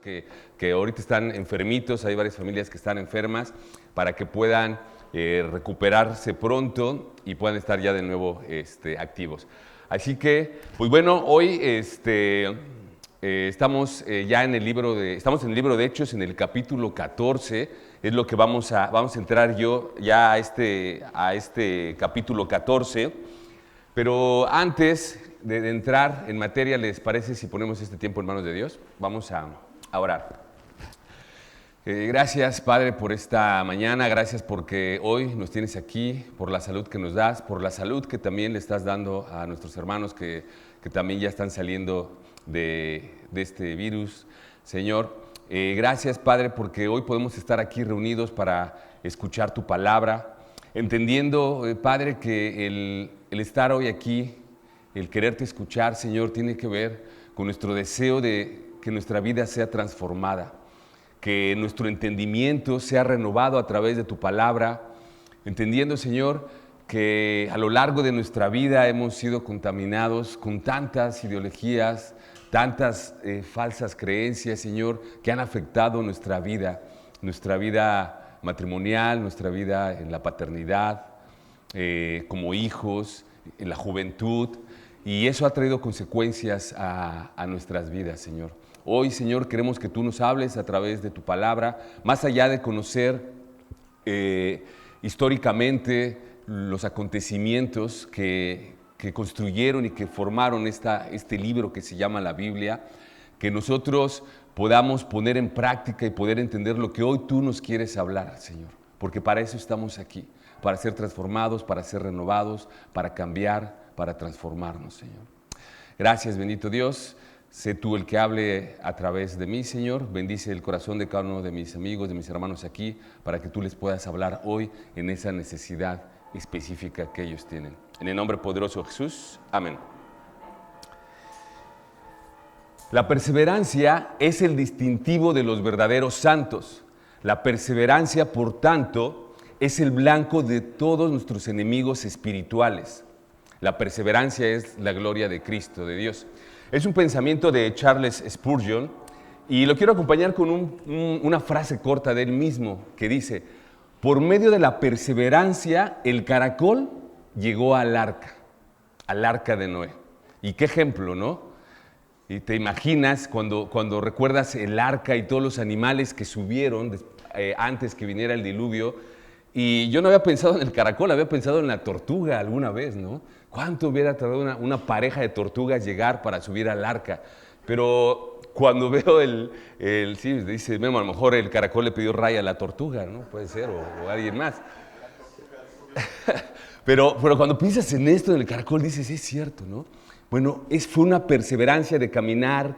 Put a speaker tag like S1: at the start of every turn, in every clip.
S1: que ahorita están enfermitos, hay varias familias que están enfermas, para que puedan recuperarse pronto y puedan estar ya de nuevo activos. Así que, pues bueno, hoy estamos ya en el libro de Hechos, en el capítulo 14, es lo que vamos a entrar ya a este capítulo 14, pero antes de entrar en materia, ¿les parece si ponemos este tiempo en manos de Dios? Vamos a orar. Gracias, Padre, por esta mañana, gracias porque hoy nos tienes aquí, por la salud que nos das, por la salud que también le estás dando a nuestros hermanos que también ya están saliendo de este virus, Señor. Gracias, Padre, porque hoy podemos estar aquí reunidos para escuchar tu palabra, entendiendo, Padre, que el estar hoy aquí, el quererte escuchar, Señor, tiene que ver con nuestro deseo de que nuestra vida sea transformada, que nuestro entendimiento sea renovado a través de tu palabra, entendiendo, Señor, que a lo largo de nuestra vida hemos sido contaminados con tantas ideologías, tantas falsas creencias, Señor, que han afectado nuestra vida matrimonial, nuestra vida en la paternidad, como hijos, en la juventud, y eso ha traído consecuencias a nuestras vidas, Señor. Hoy, Señor, queremos que tú nos hables a través de tu palabra, más allá de conocer históricamente los acontecimientos que construyeron y que formaron este libro que se llama la Biblia, que nosotros podamos poner en práctica y poder entender lo que hoy tú nos quieres hablar, Señor, porque para eso estamos aquí, para ser transformados, para ser renovados, para cambiar, para transformarnos, Señor. Gracias, bendito Dios. Sé tú el que hable a través de mí, Señor. Bendice el corazón de cada uno de mis amigos, de mis hermanos aquí, para que tú les puedas hablar hoy en esa necesidad específica que ellos tienen. En el nombre poderoso de Jesús. Amén. La perseverancia es el distintivo de los verdaderos santos. La perseverancia, por tanto, es el blanco de todos nuestros enemigos espirituales. La perseverancia es la gloria de Cristo, de Dios. Es un pensamiento de Charles Spurgeon y lo quiero acompañar con una frase corta de él mismo que dice: por medio de la perseverancia el caracol llegó al arca de Noé. Y qué ejemplo, ¿no? Y te imaginas cuando recuerdas el arca y todos los animales que subieron antes que viniera el diluvio. Y yo no había pensado en el caracol, había pensado en la tortuga alguna vez, ¿no? ¿Cuánto hubiera tardado una pareja de tortugas llegar para subir al arca? Pero cuando veo sí, dice Memo, a lo mejor el caracol le pidió raya a la tortuga, ¿no? Puede ser, o alguien más. Pero cuando piensas en esto del caracol, dices, es cierto, ¿no? Bueno, fue una perseverancia de caminar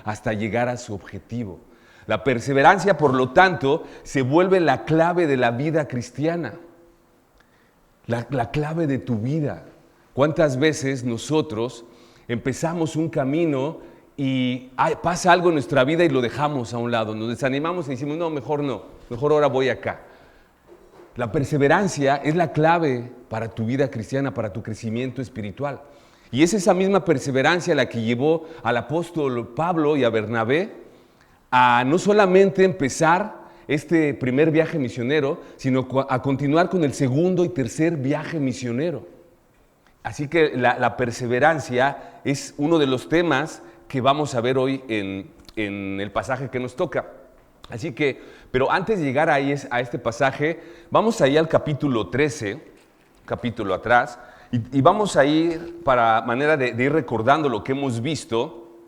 S1: hasta llegar a su objetivo. La perseverancia, por lo tanto, se vuelve la clave de la vida cristiana, la clave de tu vida. ¿Cuántas veces nosotros empezamos un camino y pasa algo en nuestra vida y lo dejamos a un lado? Nos desanimamos y decimos, no, mejor ahora voy acá. La perseverancia es la clave para tu vida cristiana, para tu crecimiento espiritual. Y es esa misma perseverancia la que llevó al apóstol Pablo y a Bernabé a no solamente empezar este primer viaje misionero, sino a continuar con el segundo y tercer viaje misionero. Así que la perseverancia es uno de los temas que vamos a ver hoy en el pasaje que nos toca. Así que, pero antes de llegar ahí a este pasaje, vamos ahí al capítulo 13, capítulo atrás, y vamos a ir para manera de ir recordando lo que hemos visto.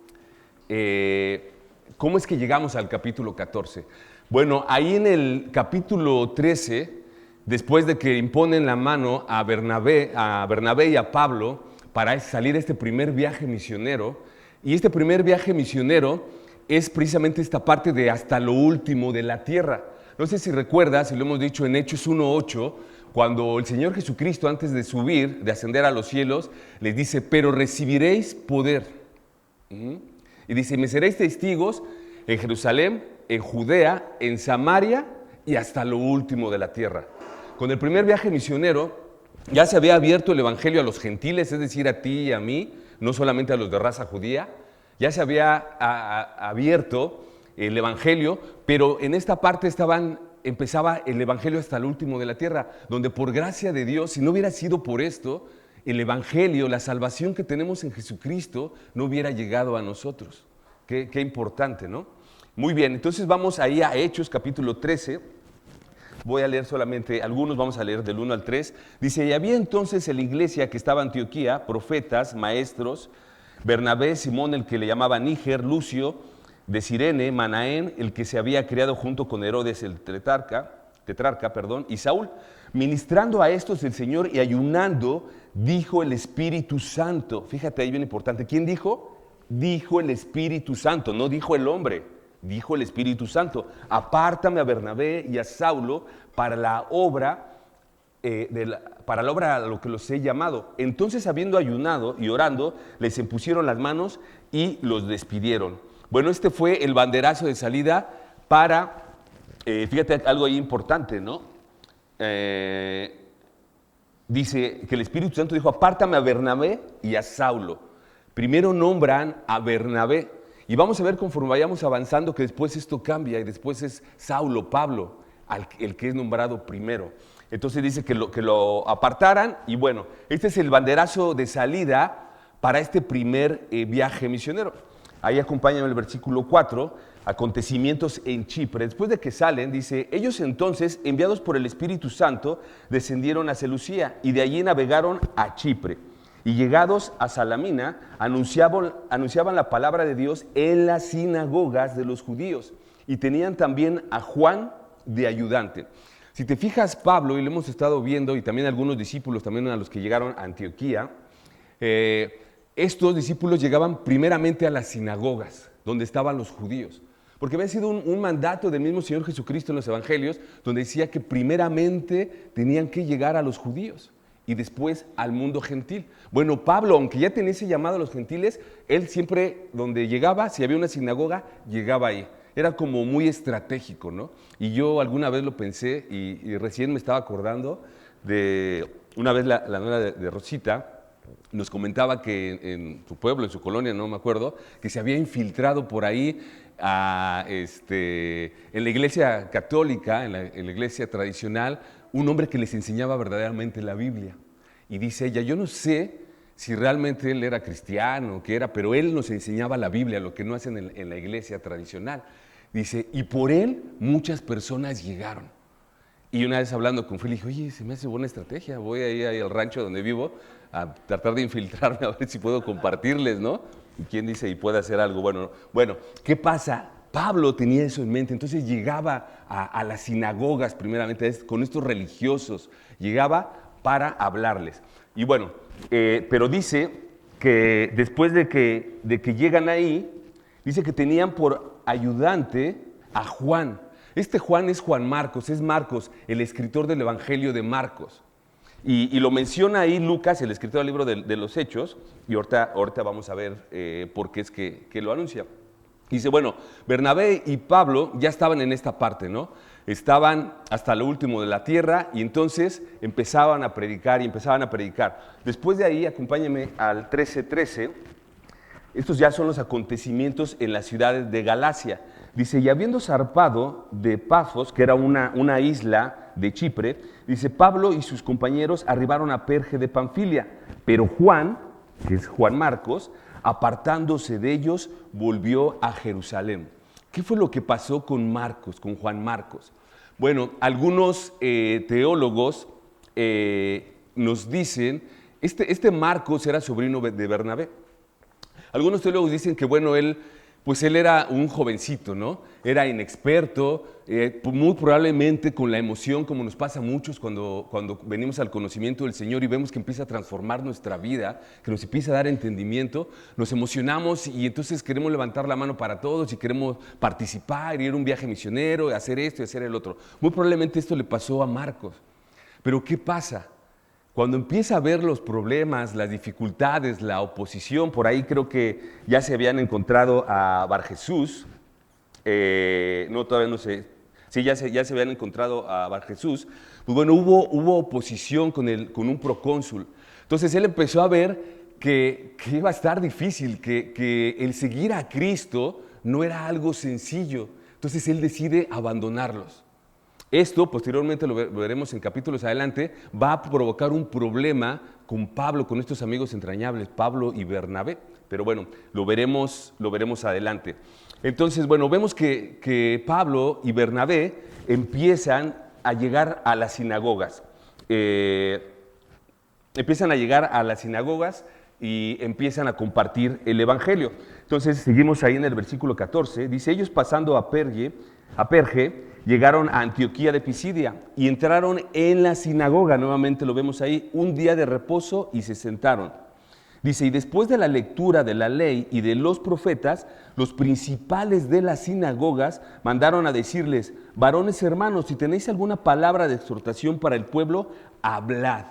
S1: ¿Cómo es que llegamos al capítulo 14? Bueno, ahí en el capítulo 13, después de que imponen la mano a Bernabé y a Pablo para salir este primer viaje misionero, y este primer viaje misionero es precisamente esta parte de hasta lo último de la tierra. No sé si recuerdas, y lo hemos dicho en Hechos 1:8, cuando el Señor Jesucristo, antes de subir, de ascender a los cielos, les dice, pero recibiréis poder. Y dice, me seréis testigos en Jerusalén, en Judea, en Samaria y hasta lo último de la tierra. Con el primer viaje misionero ya se había abierto el evangelio a los gentiles, es decir, a ti y a mí, no solamente a los de raza judía. Ya se había abierto el Evangelio, pero en esta parte empezaba el Evangelio hasta el último de la tierra, donde por gracia de Dios, si no hubiera sido por esto, el Evangelio, la salvación que tenemos en Jesucristo, no hubiera llegado a nosotros. Qué importante, ¿no? Muy bien, entonces vamos ahí a Hechos capítulo 13. Voy a leer solamente algunos, vamos a leer del 1 al 3. Dice, y había entonces en la iglesia que estaba en Antioquía, profetas, maestros, Bernabé, Simón, el que le llamaban Níger, Lucio, de Cirene, Manaén, el que se había criado junto con Herodes el tetrarca, y Saúl. Ministrando a estos el Señor y ayunando, dijo el Espíritu Santo. Fíjate ahí bien importante. ¿Quién dijo? Dijo el Espíritu Santo, no dijo el hombre, dijo el Espíritu Santo. Apártame a Bernabé y a Saulo para la obra a lo que los he llamado. Entonces, habiendo ayunado y orando, les impusieron las manos y los despidieron. Bueno, este fue el banderazo de salida para, fíjate algo ahí importante, ¿no? Dice que el Espíritu Santo dijo, apártame a Bernabé y a Saulo. Primero nombran a Bernabé y vamos a ver conforme vayamos avanzando que después esto cambia y después es Saulo, Pablo, el que es nombrado primero. Entonces dice que lo apartaran y bueno, este es el banderazo de salida para este primer viaje misionero. Ahí acompáñame el versículo 4, acontecimientos en Chipre. Después de que salen, dice, ellos entonces, enviados por el Espíritu Santo, descendieron a Seleucía y de allí navegaron a Chipre. Y llegados a Salamina, anunciaban la palabra de Dios en las sinagogas de los judíos. Y tenían también a Juan de ayudante. Si te fijas, Pablo, y lo hemos estado viendo, y también algunos discípulos, también a los que llegaron a Antioquía, estos discípulos llegaban primeramente a las sinagogas, donde estaban los judíos. Porque había sido un mandato del mismo Señor Jesucristo en los evangelios, donde decía que primeramente tenían que llegar a los judíos y después al mundo gentil. Bueno, Pablo, aunque ya tenía ese llamado a los gentiles, él siempre donde llegaba, si había una sinagoga, llegaba ahí. Era como muy estratégico, ¿no? Y yo alguna vez lo pensé y recién me estaba acordando de una vez la nuera de Rosita nos comentaba que en su pueblo, en su colonia, no me acuerdo, que se había infiltrado por ahí en la iglesia católica, en la iglesia tradicional, un hombre que les enseñaba verdaderamente la Biblia. Y dice ella, yo no sé si realmente él era cristiano o qué era, pero él nos enseñaba la Biblia, lo que no hacen en la iglesia tradicional. Dice, y por él muchas personas llegaron. Y una vez hablando con Feli, dije, oye, se me hace buena estrategia, voy ahí al rancho donde vivo a tratar de infiltrarme a ver si puedo compartirles, ¿no? Y quién dice, y puede hacer algo. Bueno, ¿qué pasa? Pablo tenía eso en mente, entonces llegaba a las sinagogas primeramente, con estos religiosos, llegaba para hablarles. Y bueno, pero dice que después de que llegan ahí, dice que tenían por ayudante a Juan. Este Juan es Juan Marcos, es Marcos, el escritor del Evangelio de Marcos. Y lo menciona ahí Lucas, el escritor del libro de los Hechos, y ahorita vamos a ver por qué es que lo anuncia. Dice, bueno, Bernabé y Pablo ya estaban en esta parte, ¿no? Estaban hasta lo último de la tierra y entonces empezaban a predicar. Después de ahí, acompáñenme al 13:13. Estos ya son los acontecimientos en las ciudades de Galacia. Dice, y habiendo zarpado de Pafos, que era una isla de Chipre, dice, Pablo y sus compañeros arribaron a Perge de Panfilia, pero Juan, que es Juan Marcos, apartándose de ellos, volvió a Jerusalén. ¿Qué fue lo que pasó con Marcos, con Juan Marcos? Bueno, algunos teólogos nos dicen, este Marcos era sobrino de Bernabé. Algunos teólogos dicen que, bueno, él era un jovencito, ¿no? Era inexperto, muy probablemente con la emoción, como nos pasa a muchos cuando venimos al conocimiento del Señor y vemos que empieza a transformar nuestra vida, que nos empieza a dar entendimiento, nos emocionamos y entonces queremos levantar la mano para todos y queremos participar, ir a un viaje misionero, hacer esto y hacer el otro. Muy probablemente esto le pasó a Marcos. Pero ¿qué pasa? Cuando empieza a ver los problemas, las dificultades, la oposición, por ahí creo que ya se habían encontrado a Barjesús, todavía no sé, sí, ya se habían encontrado a Barjesús, pues bueno, hubo oposición con un procónsul. Entonces él empezó a ver que iba a estar difícil, que el seguir a Cristo no era algo sencillo. Entonces él decide abandonarlos. Esto, posteriormente lo veremos en capítulos adelante, va a provocar un problema con Pablo, con estos amigos entrañables, Pablo y Bernabé. Pero bueno, lo veremos adelante. Entonces, bueno, vemos que Pablo y Bernabé empiezan a llegar a las sinagogas. Empiezan a llegar a las sinagogas y empiezan a compartir el evangelio. Entonces, seguimos ahí en el versículo 14. Dice, ellos pasando a Perge, llegaron a Antioquía de Pisidia y entraron en la sinagoga, nuevamente lo vemos ahí, un día de reposo y se sentaron. Dice, y después de la lectura de la ley y de los profetas, los principales de las sinagogas mandaron a decirles, varones hermanos, si tenéis alguna palabra de exhortación para el pueblo, hablad.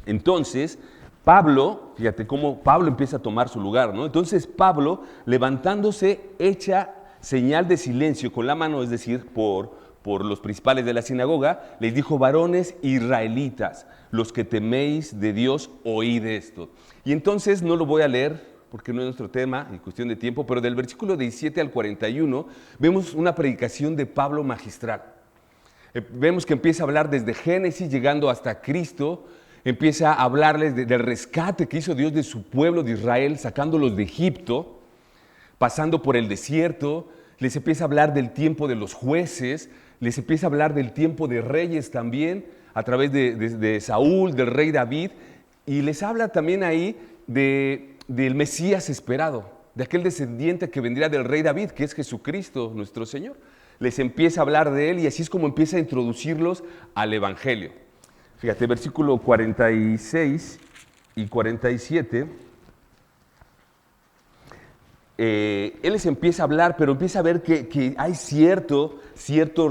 S1: Entonces, Pablo, fíjate cómo Pablo empieza a tomar su lugar, ¿no? Entonces Pablo, levantándose, echa señal de silencio con la mano, es decir, por los principales de la sinagoga, les dijo, varones israelitas, los que teméis de Dios, oíd esto. Y entonces no lo voy a leer, porque no es nuestro tema, en cuestión de tiempo, pero del versículo 17 al 41, vemos una predicación de Pablo magistral. Vemos que empieza a hablar desde Génesis, llegando hasta Cristo, empieza a hablarles del rescate que hizo Dios de su pueblo de Israel, sacándolos de Egipto, pasando por el desierto, les empieza a hablar del tiempo de los jueces, les empieza a hablar del tiempo de reyes también, a través de Saúl, del rey David, y les habla también ahí del Mesías esperado, de aquel descendiente que vendría del rey David, que es Jesucristo nuestro Señor. Les empieza a hablar de él y así es como empieza a introducirlos al Evangelio. Fíjate, versículo 46 y 47, él les empieza a hablar, pero empieza a ver que hay cierto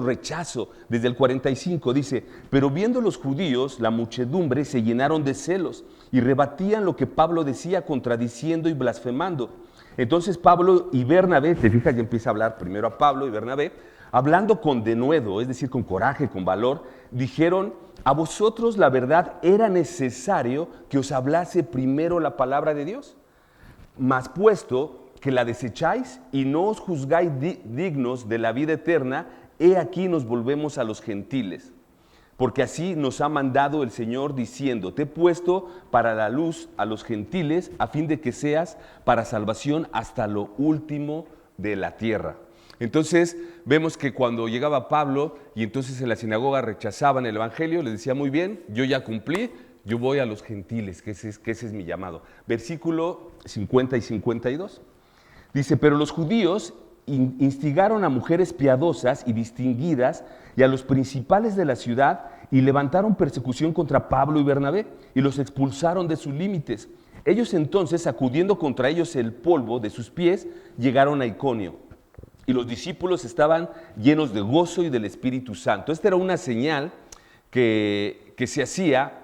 S1: rechazo. Desde el 45 dice, pero viendo los judíos, la muchedumbre se llenaron de celos y rebatían lo que Pablo decía, contradiciendo y blasfemando. Entonces Pablo y Bernabé, te fijas, ya empieza a hablar primero a Pablo y Bernabé, hablando con denuedo, es decir, con coraje, con valor, dijeron, a vosotros la verdad era necesario que os hablase primero la palabra de Dios, mas puesto que la desecháis y no os juzgáis dignos de la vida eterna, he aquí nos volvemos a los gentiles. Porque así nos ha mandado el Señor diciendo, te he puesto para la luz a los gentiles, a fin de que seas para salvación hasta lo último de la tierra. Entonces vemos que cuando llegaba Pablo y entonces en la sinagoga rechazaban el evangelio, les decía, muy bien, yo ya cumplí, yo voy a los gentiles, que ese es mi llamado. Versículo 50 y 52. Dice, pero los judíos instigaron a mujeres piadosas y distinguidas y a los principales de la ciudad y levantaron persecución contra Pablo y Bernabé y los expulsaron de sus límites. Ellos entonces, sacudiendo contra ellos el polvo de sus pies, llegaron a Iconio. Y los discípulos estaban llenos de gozo y del Espíritu Santo. Esta era una señal que se hacía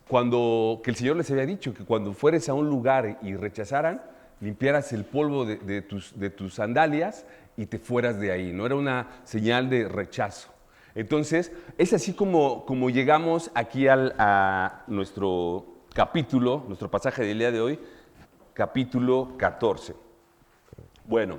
S1: que el Señor les había dicho, que cuando fueres a un lugar y rechazaran, limpiaras el polvo de tus sandalias y te fueras de ahí, ¿no? Era una señal de rechazo. Entonces, es así como llegamos aquí a nuestro capítulo, nuestro pasaje del día de hoy, capítulo 14. Bueno,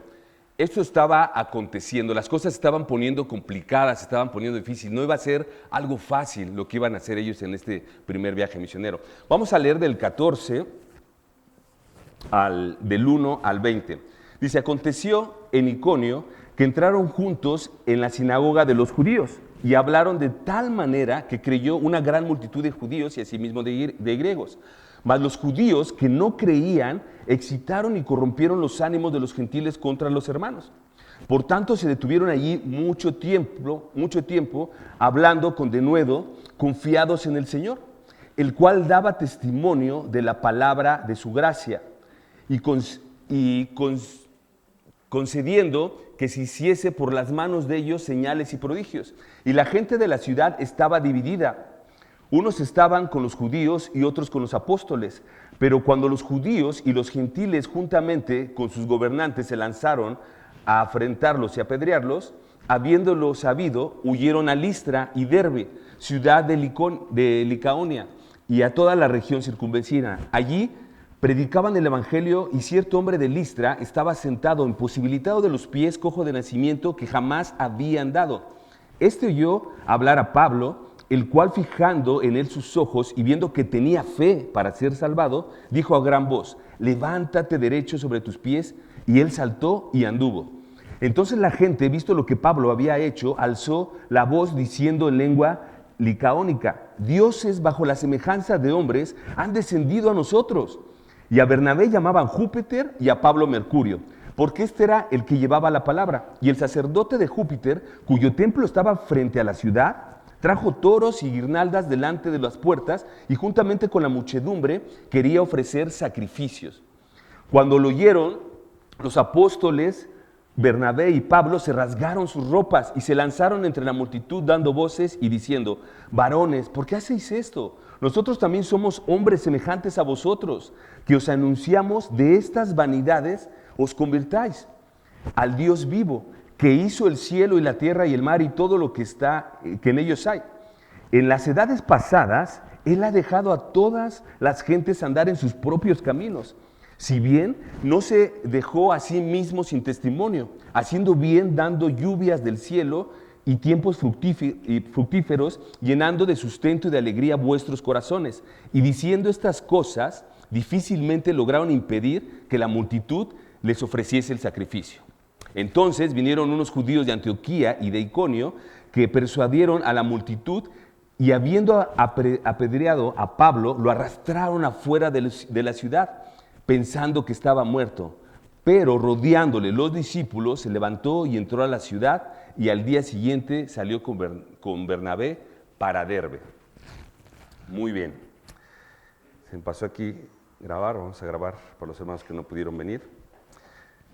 S1: esto estaba aconteciendo, las cosas se estaban poniendo complicadas, se estaban poniendo difíciles, no iba a ser algo fácil lo que iban a hacer ellos en este primer viaje misionero. Vamos a leer del 14 del 1 al 20. Dice, aconteció en Iconio que entraron juntos en la sinagoga de los judíos y hablaron de tal manera que creyó una gran multitud de judíos y asimismo de griegos. Mas los judíos que no creían excitaron y corrompieron los ánimos de los gentiles contra los hermanos. Por tanto se detuvieron allí mucho tiempo hablando con denuedo, confiados en el Señor, el cual daba testimonio de la palabra de su gracia y concediendo que se hiciese por las manos de ellos señales y prodigios. Y la gente de la ciudad estaba dividida. Unos estaban con los judíos y otros con los apóstoles. Pero cuando los judíos y los gentiles juntamente con sus gobernantes se lanzaron a afrentarlos y apedrearlos, habiéndolo sabido, huyeron a Listra y Derbe, ciudad de Licaonia, y a toda la región circunvecina. Allí Predicaban el evangelio y cierto hombre de Listra estaba sentado, imposibilitado de los pies, cojo de nacimiento, que jamás había andado. Este oyó hablar a Pablo, el cual, fijando en él sus ojos y viendo que tenía fe para ser salvado, dijo a gran voz: levántate derecho sobre tus pies. Y él saltó y anduvo. Entonces la gente, visto lo que Pablo había hecho, alzó la voz diciendo en lengua licaónica: dioses bajo la semejanza de hombres han descendido a nosotros. Y a Bernabé llamaban Júpiter y a Pablo Mercurio, porque este era el que llevaba la palabra. Y el sacerdote de Júpiter, cuyo templo estaba frente a la ciudad, trajo toros y guirnaldas delante de las puertas y juntamente con la muchedumbre quería ofrecer sacrificios. Cuando lo oyeron, los apóstoles Bernabé y Pablo se rasgaron sus ropas y se lanzaron entre la multitud dando voces y diciendo: varones, ¿por qué hacéis esto? Nosotros también somos hombres semejantes a vosotros, que os anunciamos de estas vanidades, os convirtáis al Dios vivo, que hizo el cielo y la tierra y el mar y todo lo que en ellos hay. En las edades pasadas, Él ha dejado a todas las gentes andar en sus propios caminos. Si bien no se dejó a sí mismo sin testimonio, haciendo bien, dando lluvias del cielo y tiempos fructíferos, llenando de sustento y de alegría vuestros corazones. Y diciendo estas cosas, difícilmente lograron impedir que la multitud les ofreciese el sacrificio. Entonces vinieron unos judíos de Antioquía y de Iconio que persuadieron a la multitud y, habiendo apedreado a Pablo, lo arrastraron afuera de la ciudad, pensando que estaba muerto. Pero rodeándole los discípulos, se levantó y entró a la ciudad, y al día siguiente salió con Bernabé para Derbe. Muy bien. Se me pasó aquí grabar, vamos a grabar para los hermanos que no pudieron venir.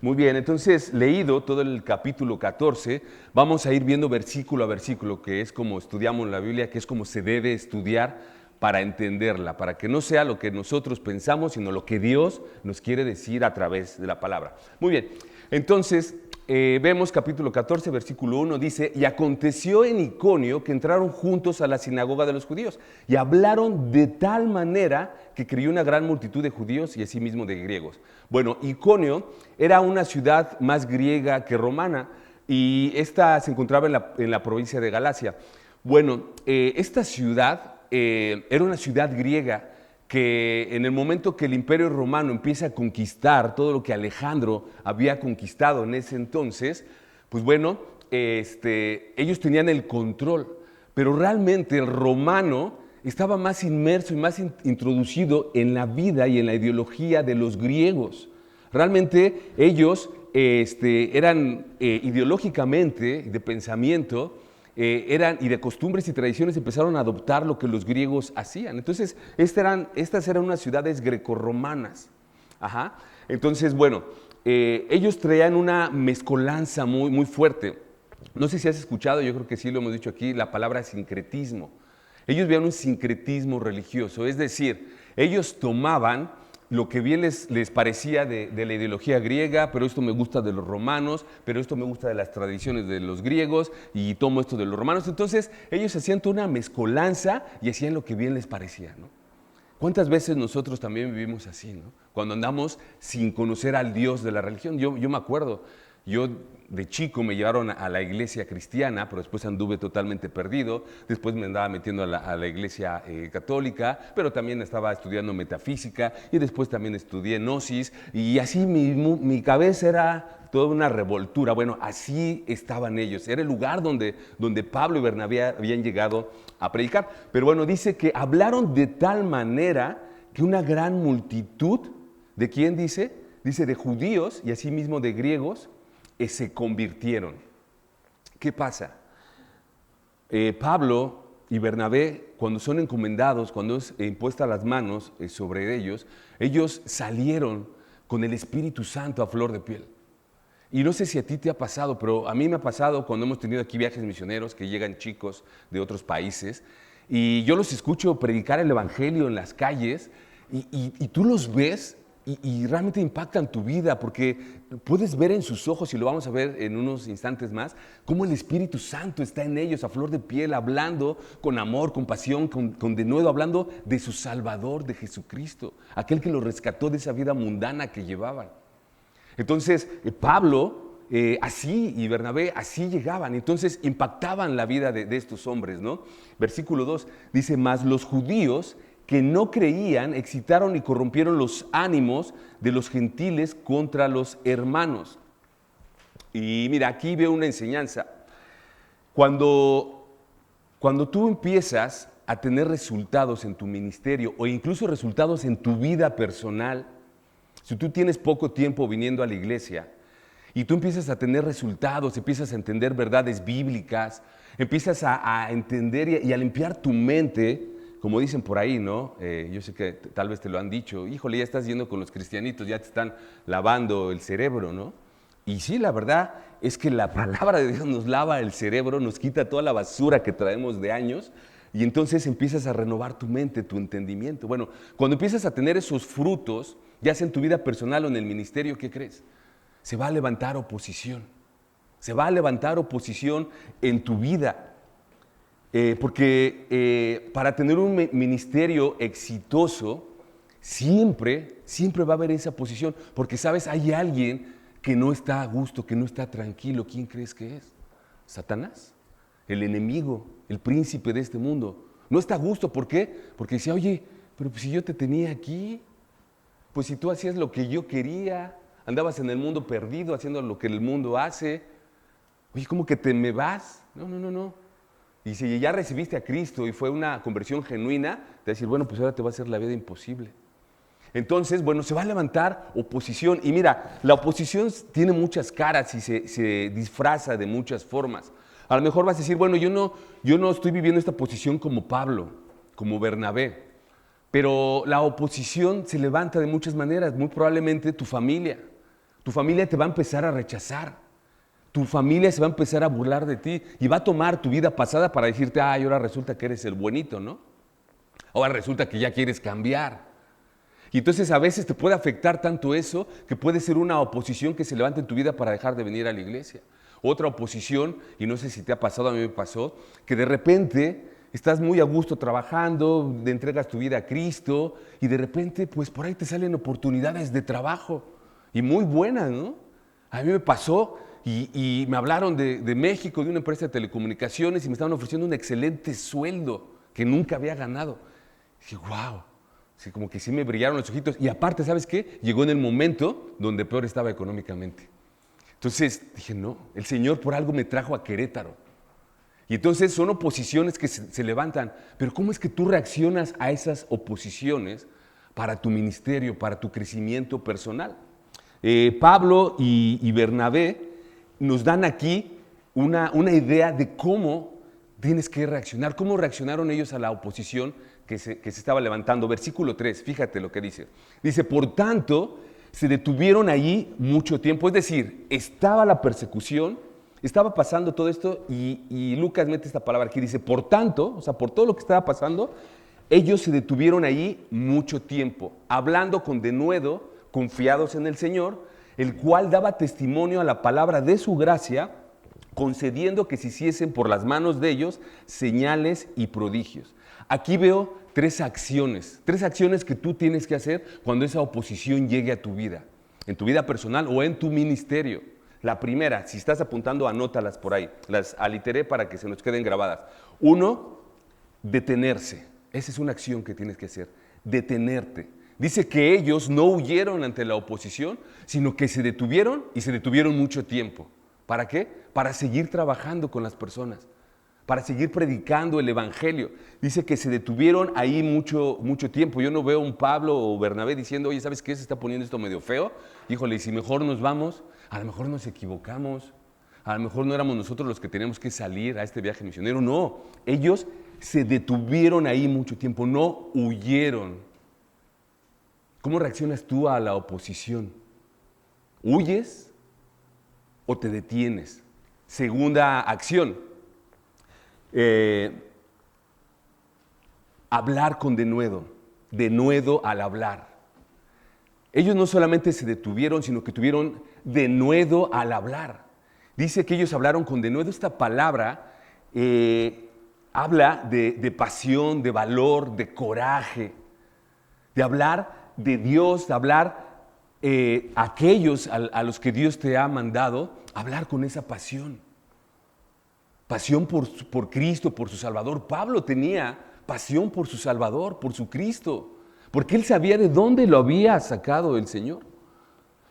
S1: Muy bien, entonces, leído todo el capítulo 14, vamos a ir viendo versículo a versículo, que es como estudiamos la Biblia, que es como se debe estudiar para entenderla, para que no sea lo que nosotros pensamos, sino lo que Dios nos quiere decir a través de la palabra. Muy bien, entonces vemos capítulo 14, versículo 1, dice: y aconteció en Iconio que entraron juntos a la sinagoga de los judíos y hablaron de tal manera que creyó una gran multitud de judíos y asimismo de griegos. Bueno, Iconio era una ciudad más griega que romana y esta se encontraba en la provincia de Galacia. Bueno, esta ciudad era una ciudad griega que en el momento que el Imperio Romano empieza a conquistar todo lo que Alejandro había conquistado en ese entonces, pues bueno, ellos tenían el control, pero realmente el romano estaba más inmerso y más introducido en la vida y en la ideología de los griegos. Realmente ellos eran ideológicamente, de pensamiento, y de costumbres y tradiciones empezaron a adoptar lo que los griegos hacían. Entonces, estas eran unas ciudades grecorromanas. Ajá. Entonces, bueno, ellos traían una mezcolanza muy, muy fuerte. No sé si has escuchado, yo creo que sí lo hemos dicho aquí, la palabra sincretismo. Ellos veían un sincretismo religioso, es decir, ellos tomaban lo que bien les parecía de la ideología griega, pero esto me gusta de los romanos, pero esto me gusta de las tradiciones de los griegos, y tomo esto de los romanos. Entonces ellos hacían toda una mezcolanza y hacían lo que bien les parecía, ¿no? ¿Cuántas veces nosotros también vivimos así, ¿no? Cuando andamos sin conocer al Dios de la religión. Yo me acuerdo, yo de chico me llevaron a la iglesia cristiana, pero después anduve totalmente perdido. Después me andaba metiendo a la iglesia católica, pero también estaba estudiando metafísica y después también estudié gnosis, y así mi cabeza era toda una revoltura. Bueno, así estaban ellos. Era el lugar donde Pablo y Bernabé habían llegado a predicar. Pero bueno, dice que hablaron de tal manera que una gran multitud, ¿de quién dice? Dice de judíos y asimismo de griegos, se convirtieron. ¿Qué pasa? Pablo y Bernabé, cuando son encomendados, cuando es impuesta las manos sobre ellos salieron con el Espíritu Santo a flor de piel. Y no sé si a ti te ha pasado, pero a mí me ha pasado cuando hemos tenido aquí viajes misioneros, que llegan chicos de otros países, y yo los escucho predicar el Evangelio en las calles, y tú los ves, y realmente impactan tu vida, porque puedes ver en sus ojos, y lo vamos a ver en unos instantes más, cómo el Espíritu Santo está en ellos a flor de piel, hablando con amor, con pasión, con denuedo, hablando de su Salvador, de Jesucristo, aquel que los rescató de esa vida mundana que llevaban. Entonces, Pablo así y Bernabé así llegaban, entonces impactaban la vida de estos hombres, ¿no? Versículo 2 dice, mas los judíos que no creían excitaron y corrompieron los ánimos de los gentiles contra los hermanos. Y mira, aquí veo una enseñanza. Cuando tú empiezas a tener resultados en tu ministerio o incluso resultados en tu vida personal, si tú tienes poco tiempo viniendo a la iglesia y tú empiezas a tener resultados, empiezas a entender verdades bíblicas, empiezas a entender y a limpiar tu mente, como dicen por ahí, ¿no? Yo sé que tal vez te lo han dicho, híjole, ya estás yendo con los cristianitos, ya te están lavando el cerebro, ¿no? Y sí, la verdad es que la palabra de Dios nos lava el cerebro, nos quita toda la basura que traemos de años, y entonces empiezas a renovar tu mente, tu entendimiento. Bueno, cuando empiezas a tener esos frutos, ya sea en tu vida personal o en el ministerio, ¿qué crees? Se va a levantar oposición. Se va a levantar oposición en tu vida. Porque para tener un ministerio exitoso, siempre va a haber esa posición. Porque, ¿sabes? Hay alguien que no está a gusto, que no está tranquilo. ¿Quién crees que es? Satanás, el enemigo, el príncipe de este mundo. No está a gusto, ¿por qué? Porque dice, oye, pero pues si yo te tenía aquí, pues si tú hacías lo que yo quería, andabas en el mundo perdido, haciendo lo que el mundo hace, oye, ¿cómo que te me vas? No. Y si ya recibiste a Cristo y fue una conversión genuina, te va a decir, bueno, pues ahora te va a hacer la vida imposible. Entonces, bueno, se va a levantar oposición. Y mira, la oposición tiene muchas caras y se disfraza de muchas formas. A lo mejor vas a decir, bueno, yo no estoy viviendo esta posición como Pablo, como Bernabé. Pero la oposición se levanta de muchas maneras. Muy probablemente tu familia te va a empezar a rechazar. Tu familia se va a empezar a burlar de ti y va a tomar tu vida pasada para decirte, ay, ahora resulta que eres el buenito, ¿no? Ahora resulta que ya quieres cambiar. Y entonces a veces te puede afectar tanto eso que puede ser una oposición que se levanta en tu vida para dejar de venir a la iglesia. Otra oposición, y no sé si te ha pasado, a mí me pasó, que de repente estás muy a gusto trabajando, le entregas tu vida a Cristo y de repente pues por ahí te salen oportunidades de trabajo y muy buenas, ¿no? A mí me pasó y me hablaron de México, de una empresa de telecomunicaciones y me estaban ofreciendo un excelente sueldo que nunca había ganado. Y dije, wow, sí, como que sí me brillaron los ojitos. Y aparte, ¿sabes qué? Llegó en el momento donde peor estaba económicamente. Entonces dije, no, el Señor por algo me trajo a Querétaro. Y entonces son oposiciones que se levantan. Pero ¿cómo es que tú reaccionas a esas oposiciones para tu ministerio, para tu crecimiento personal? Pablo y Bernabé nos dan aquí una idea de cómo tienes que reaccionar, cómo reaccionaron ellos a la oposición que se estaba levantando. Versículo 3, fíjate lo que dice. Dice, por tanto, se detuvieron allí mucho tiempo, es decir, estaba la persecución, estaba pasando todo esto y Lucas mete esta palabra aquí, dice, por tanto, o sea, por todo lo que estaba pasando, ellos se detuvieron allí mucho tiempo, hablando con denuedo, confiados en el Señor, el cual daba testimonio a la palabra de su gracia, concediendo que se hiciesen por las manos de ellos señales y prodigios. Aquí veo tres acciones que tú tienes que hacer cuando esa oposición llegue a tu vida, en tu vida personal o en tu ministerio. La primera, si estás apuntando, anótalas por ahí, las aliteré para que se nos queden grabadas. Uno, detenerse. Esa es una acción que tienes que hacer, detenerte. Dice que ellos no huyeron ante la oposición, sino que se detuvieron y se detuvieron mucho tiempo. ¿Para qué? Para seguir trabajando con las personas, para seguir predicando el evangelio. Dice que se detuvieron ahí mucho tiempo. Yo no veo un Pablo o Bernabé diciendo, oye, ¿sabes qué? Se está poniendo esto medio feo. Híjole, y si mejor nos vamos, a lo mejor nos equivocamos, a lo mejor no éramos nosotros los que teníamos que salir a este viaje misionero. No, ellos se detuvieron ahí mucho tiempo, no huyeron. ¿Cómo reaccionas tú a la oposición? ¿Huyes o te detienes? Segunda acción, hablar con denuedo al hablar. Ellos no solamente se detuvieron, sino que tuvieron denuedo al hablar. Dice que ellos hablaron con denuedo. Esta palabra habla de pasión, de valor, de coraje, de hablar de Dios, de hablar a aquellos a los que Dios te ha mandado, hablar con esa pasión. Pasión por Cristo, por su Salvador. Pablo tenía pasión por su Salvador, por su Cristo, porque él sabía de dónde lo había sacado el Señor.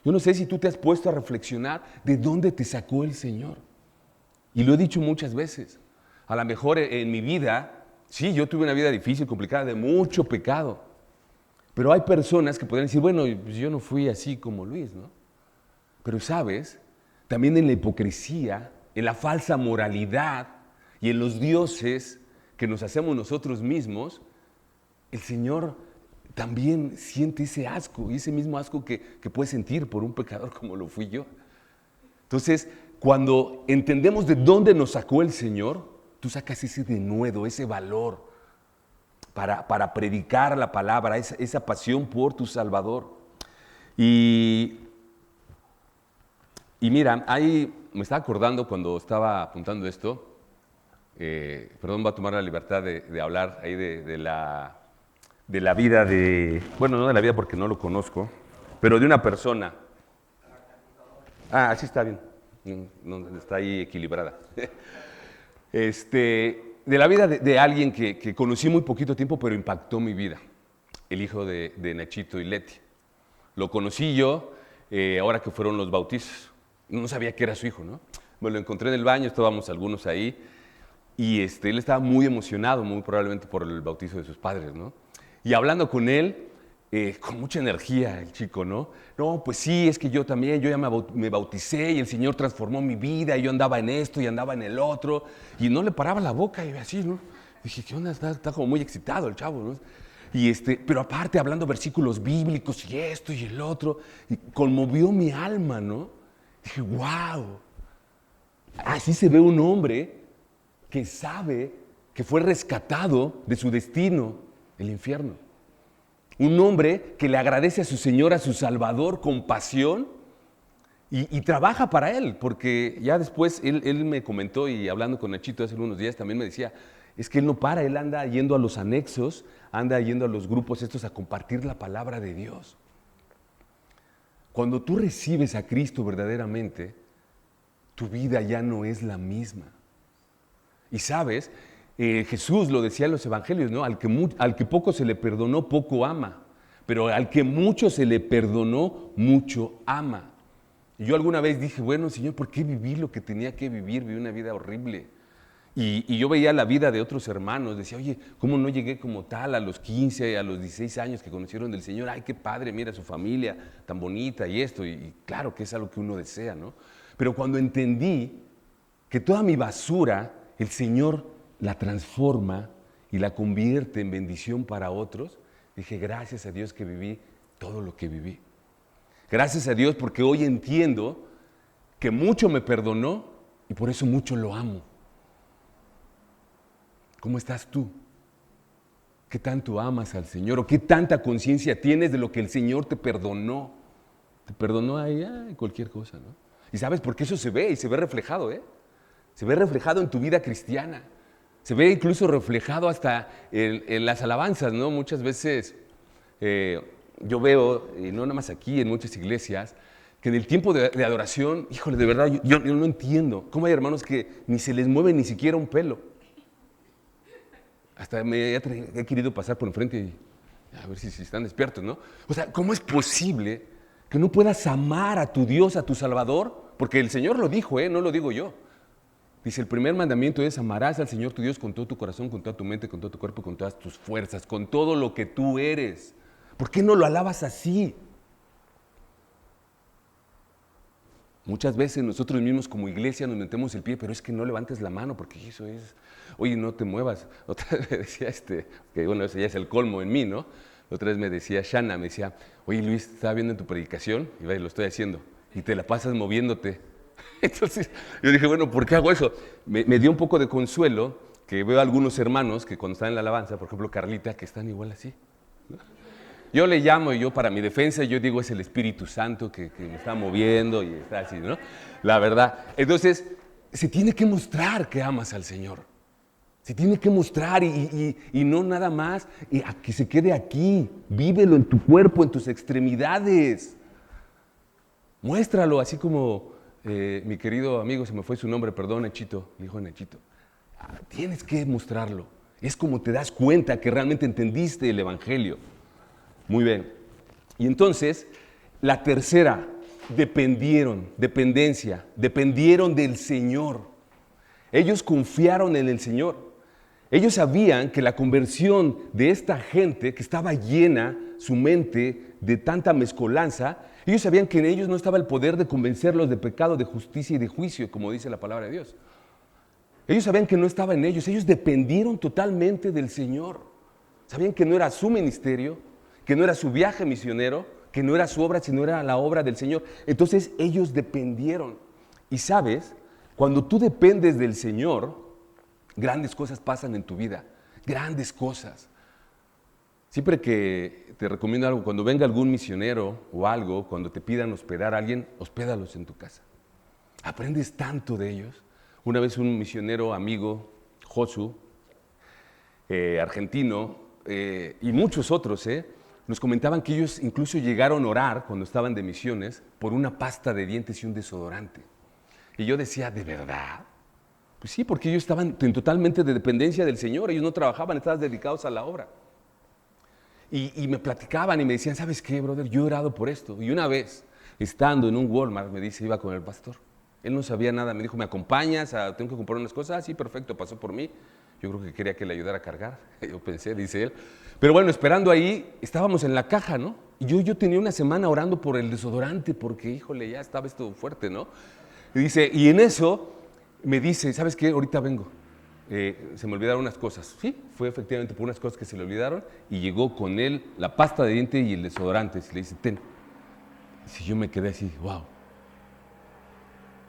S1: Yo no sé si tú te has puesto a reflexionar de dónde te sacó el Señor. Y lo he dicho muchas veces. A lo mejor en mi vida, sí, yo tuve una vida difícil, complicada, de mucho pecado. Pero hay personas que podrían decir, bueno, pues yo no fui así como Luis, ¿no? Pero sabes, también en la hipocresía, en la falsa moralidad y en los dioses que nos hacemos nosotros mismos, el Señor también siente ese asco, y ese mismo asco que puede sentir por un pecador como lo fui yo. Entonces, cuando entendemos de dónde nos sacó el Señor, tú sacas ese denuedo, ese valor para predicar la palabra, esa pasión por tu Salvador. Y mira, ahí me estaba acordando cuando estaba apuntando esto, perdón, voy a tomar la libertad de hablar ahí de la vida bueno, no de la vida porque no lo conozco, pero de una persona. Así está bien, no, está ahí equilibrada. De la vida de alguien que conocí muy poquito tiempo, pero impactó mi vida, el hijo de Nachito y Leti. Lo conocí yo ahora que fueron los bautizos. No sabía que era su hijo, ¿no? Me lo encontré en el baño, estábamos algunos ahí, y él estaba muy emocionado, muy probablemente por el bautizo de sus padres, ¿no? Y hablando con él, con mucha energía el chico, ¿no? No, pues sí, es que yo también, yo ya me bauticé y el Señor transformó mi vida y yo andaba en esto y andaba en el otro y no le paraba la boca y así, ¿no? Dije, ¿qué onda? Está como muy excitado el chavo, ¿no? Y pero aparte hablando versículos bíblicos y esto y el otro, y conmovió mi alma, ¿no? Dije, wow, así se ve un hombre que sabe que fue rescatado de su destino, el infierno. Un hombre que le agradece a su Señor, a su Salvador, con pasión y trabaja para Él, porque ya después él me comentó, y hablando con Nachito hace unos días también me decía, es que él no para, él anda yendo a los anexos, anda yendo a los grupos estos a compartir la palabra de Dios. Cuando tú recibes a Cristo verdaderamente, tu vida ya no es la misma. Y sabes, Jesús lo decía en los evangelios, ¿no? Al que poco se le perdonó, poco ama. Pero al que mucho se le perdonó, mucho ama. Y yo alguna vez dije, bueno, Señor, ¿por qué viví lo que tenía que vivir? Viví una vida horrible. Y yo veía la vida de otros hermanos, decía, oye, ¿cómo no llegué como tal a los 15, a los 16 años que conocieron del Señor? Ay, qué padre, mira su familia tan bonita y esto. Y claro que es algo que uno desea, ¿no? Pero cuando entendí que toda mi basura, el Señor la transforma y la convierte en bendición para otros, dije, gracias a Dios que viví todo lo que viví. Gracias a Dios porque hoy entiendo que mucho me perdonó y por eso mucho lo amo. ¿Cómo estás tú? ¿Qué tanto amas al Señor? ¿O qué tanta conciencia tienes de lo que el Señor te perdonó? Te perdonó ahí, cualquier cosa, ¿no? Y sabes, porque eso se ve y se ve reflejado, ¿eh? Se ve reflejado en tu vida cristiana. Se ve incluso reflejado hasta en las alabanzas, ¿no? Muchas veces yo veo, y no nada más aquí, en muchas iglesias, que en el tiempo de adoración, híjole, de verdad, yo no entiendo cómo hay hermanos que ni se les mueve ni siquiera un pelo. Hasta he querido pasar por enfrente y a ver si están despiertos, ¿no? O sea, ¿cómo es posible que no puedas amar a tu Dios, a tu Salvador? Porque el Señor lo dijo, no lo digo yo. Dice, el primer mandamiento es amarás al Señor tu Dios con todo tu corazón, con toda tu mente, con todo tu cuerpo, con todas tus fuerzas, con todo lo que tú eres. ¿Por qué no lo alabas así? Muchas veces nosotros mismos como iglesia nos metemos el pie, pero es que no levantes la mano porque eso es, oye, no te muevas. Otra vez me decía que bueno, ese ya es el colmo en mí, ¿no? Otra vez me decía Shana, me decía, oye Luis, estaba viendo en tu predicación, y lo estoy haciendo, y te la pasas moviéndote. Entonces yo dije, bueno, ¿por qué hago eso? Me dio un poco de consuelo que veo a algunos hermanos que cuando están en la alabanza, por ejemplo Carlita, que están igual así, ¿no? Yo le llamo, y yo para mi defensa, yo digo es el Espíritu Santo que me está moviendo y está así, ¿no? La verdad. Entonces, se tiene que mostrar que amas al Señor. Se tiene que mostrar y no nada más y a que se quede aquí. Vívelo en tu cuerpo, en tus extremidades. Muéstralo, así como mi querido amigo, se me fue su nombre, perdón, Nachito, mi hijo Nachito. Tienes que mostrarlo. Es como te das cuenta que realmente entendiste el Evangelio. Muy bien. Y entonces, la tercera, dependieron del Señor. Ellos confiaron en el Señor. Ellos sabían que la conversión de esta gente que estaba llena su mente de tanta mezcolanza, ellos sabían que en ellos no estaba el poder de convencerlos de pecado, de justicia y de juicio, como dice la palabra de Dios. Ellos sabían que no estaba en ellos dependieron totalmente del Señor. Sabían que no era su ministerio, que no era su viaje misionero, que no era su obra, sino era la obra del Señor. Entonces ellos dependieron. Y sabes, cuando tú dependes del Señor, grandes cosas pasan en tu vida, grandes cosas. Siempre que te recomiendo algo, cuando venga algún misionero o algo, cuando te pidan hospedar a alguien, hospédalos en tu casa. Aprendes tanto de ellos. Una vez un misionero amigo, Josu, argentino, y muchos otros, nos comentaban que ellos incluso llegaron a orar cuando estaban de misiones por una pasta de dientes y un desodorante. Y yo decía, ¿de verdad? Pues sí, porque ellos estaban totalmente de dependencia del Señor, ellos no trabajaban, estaban dedicados a la obra. Y me platicaban y me decían, ¿sabes qué, brother? Yo he orado por esto. Y una vez, estando en un Walmart, me dice, iba con el pastor. Él no sabía nada, me dijo, ¿me acompañas? Tengo que comprar unas cosas. Ah, sí, perfecto, pasó por mí. Yo creo que quería que le ayudara a cargar. Yo pensé, dice él. Pero bueno, esperando ahí, estábamos en la caja, ¿no? Y yo tenía una semana orando por el desodorante porque, híjole, ya estaba esto fuerte, ¿no? Y dice, y en eso me dice, ¿sabes qué? Ahorita vengo. Se me olvidaron unas cosas. Sí, fue efectivamente por unas cosas que se le olvidaron y llegó con él la pasta de diente y el desodorante. Y le dice, ten. Y si yo me quedé así, wow.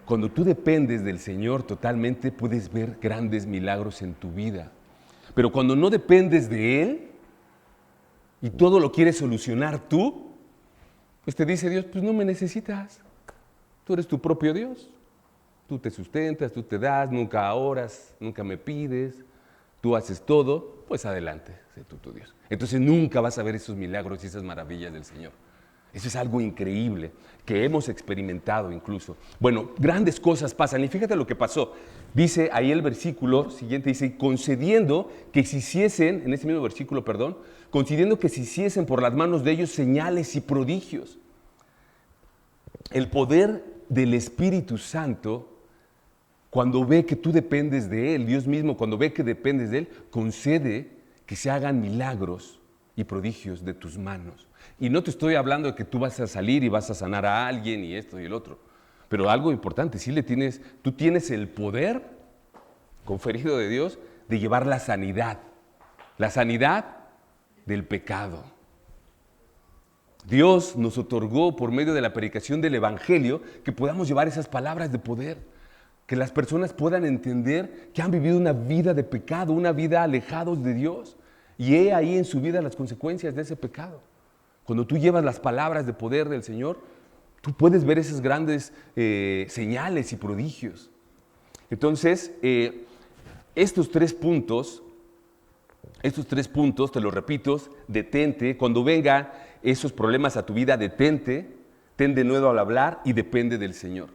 S1: Cuando tú dependes del Señor totalmente, puedes ver grandes milagros en tu vida. Pero cuando no dependes de Él y todo lo quieres solucionar tú, pues te dice Dios, pues no me necesitas. Tú eres tu propio Dios. Tú te sustentas, tú te das, nunca oras, nunca me pides, tú haces todo, pues adelante, sé tú tu Dios. Entonces nunca vas a ver esos milagros y esas maravillas del Señor. Eso es algo increíble que hemos experimentado incluso. Bueno, grandes cosas pasan y fíjate lo que pasó. Dice ahí el versículo siguiente, dice, concediendo que se hiciesen, en ese mismo versículo, perdón, concediendo que se hiciesen por las manos de ellos señales y prodigios. El poder del Espíritu Santo, cuando ve que tú dependes de Él, Dios mismo, cuando ve que dependes de Él, concede que se hagan milagros y prodigios de tus manos. Y no te estoy hablando de que tú vas a salir y vas a sanar a alguien y esto y el otro. Pero algo importante, tú tienes el poder conferido de Dios de llevar la sanidad del pecado. Dios nos otorgó por medio de la predicación del Evangelio que podamos llevar esas palabras de poder, que las personas puedan entender que han vivido una vida de pecado, una vida alejados de Dios, y he ahí en su vida las consecuencias de ese pecado. Cuando tú llevas las palabras de poder del Señor, tú puedes ver esas grandes señales y prodigios. Entonces, estos tres puntos, te lo repito, detente. Cuando vengan esos problemas a tu vida, detente, ten de nuevo al hablar y depende del Señor.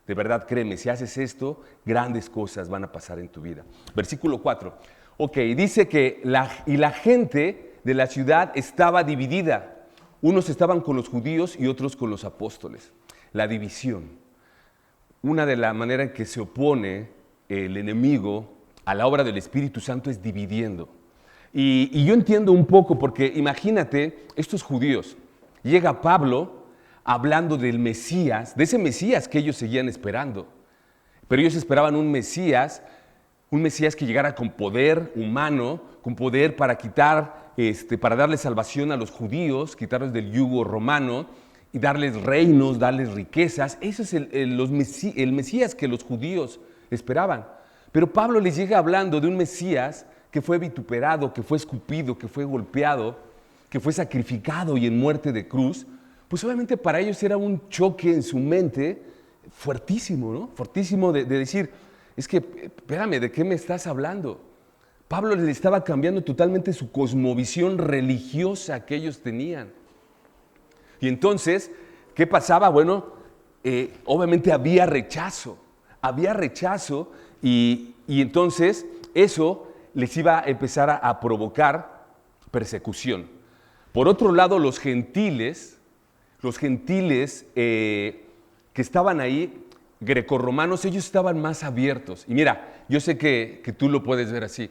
S1: De verdad, créeme, si haces esto, grandes cosas van a pasar en tu vida. Versículo 4. Ok, dice que la gente de la ciudad estaba dividida. Unos estaban con los judíos y otros con los apóstoles. La división. Una de las maneras en que se opone el enemigo a la obra del Espíritu Santo es dividiendo. Y yo entiendo un poco porque imagínate estos judíos. Llega Pablo hablando del Mesías, de ese Mesías que ellos seguían esperando. Pero ellos esperaban un Mesías que llegara con poder humano, con poder para para darle salvación a los judíos, quitarlos del yugo romano y darles reinos, darles riquezas. Ese es el Mesías que los judíos esperaban. Pero Pablo les llega hablando de un Mesías que fue vituperado, que fue escupido, que fue golpeado, que fue sacrificado y en muerte de cruz, pues obviamente para ellos era un choque en su mente fuertísimo, ¿no? Fuertísimo de decir, es que, espérame, ¿de qué me estás hablando? Pablo le estaba cambiando totalmente su cosmovisión religiosa que ellos tenían. Y entonces, ¿qué pasaba? Bueno, obviamente había rechazo y entonces eso les iba a empezar a provocar persecución. Por otro lado, los gentiles que estaban ahí, grecorromanos, ellos estaban más abiertos. Y mira, yo sé que tú lo puedes ver así,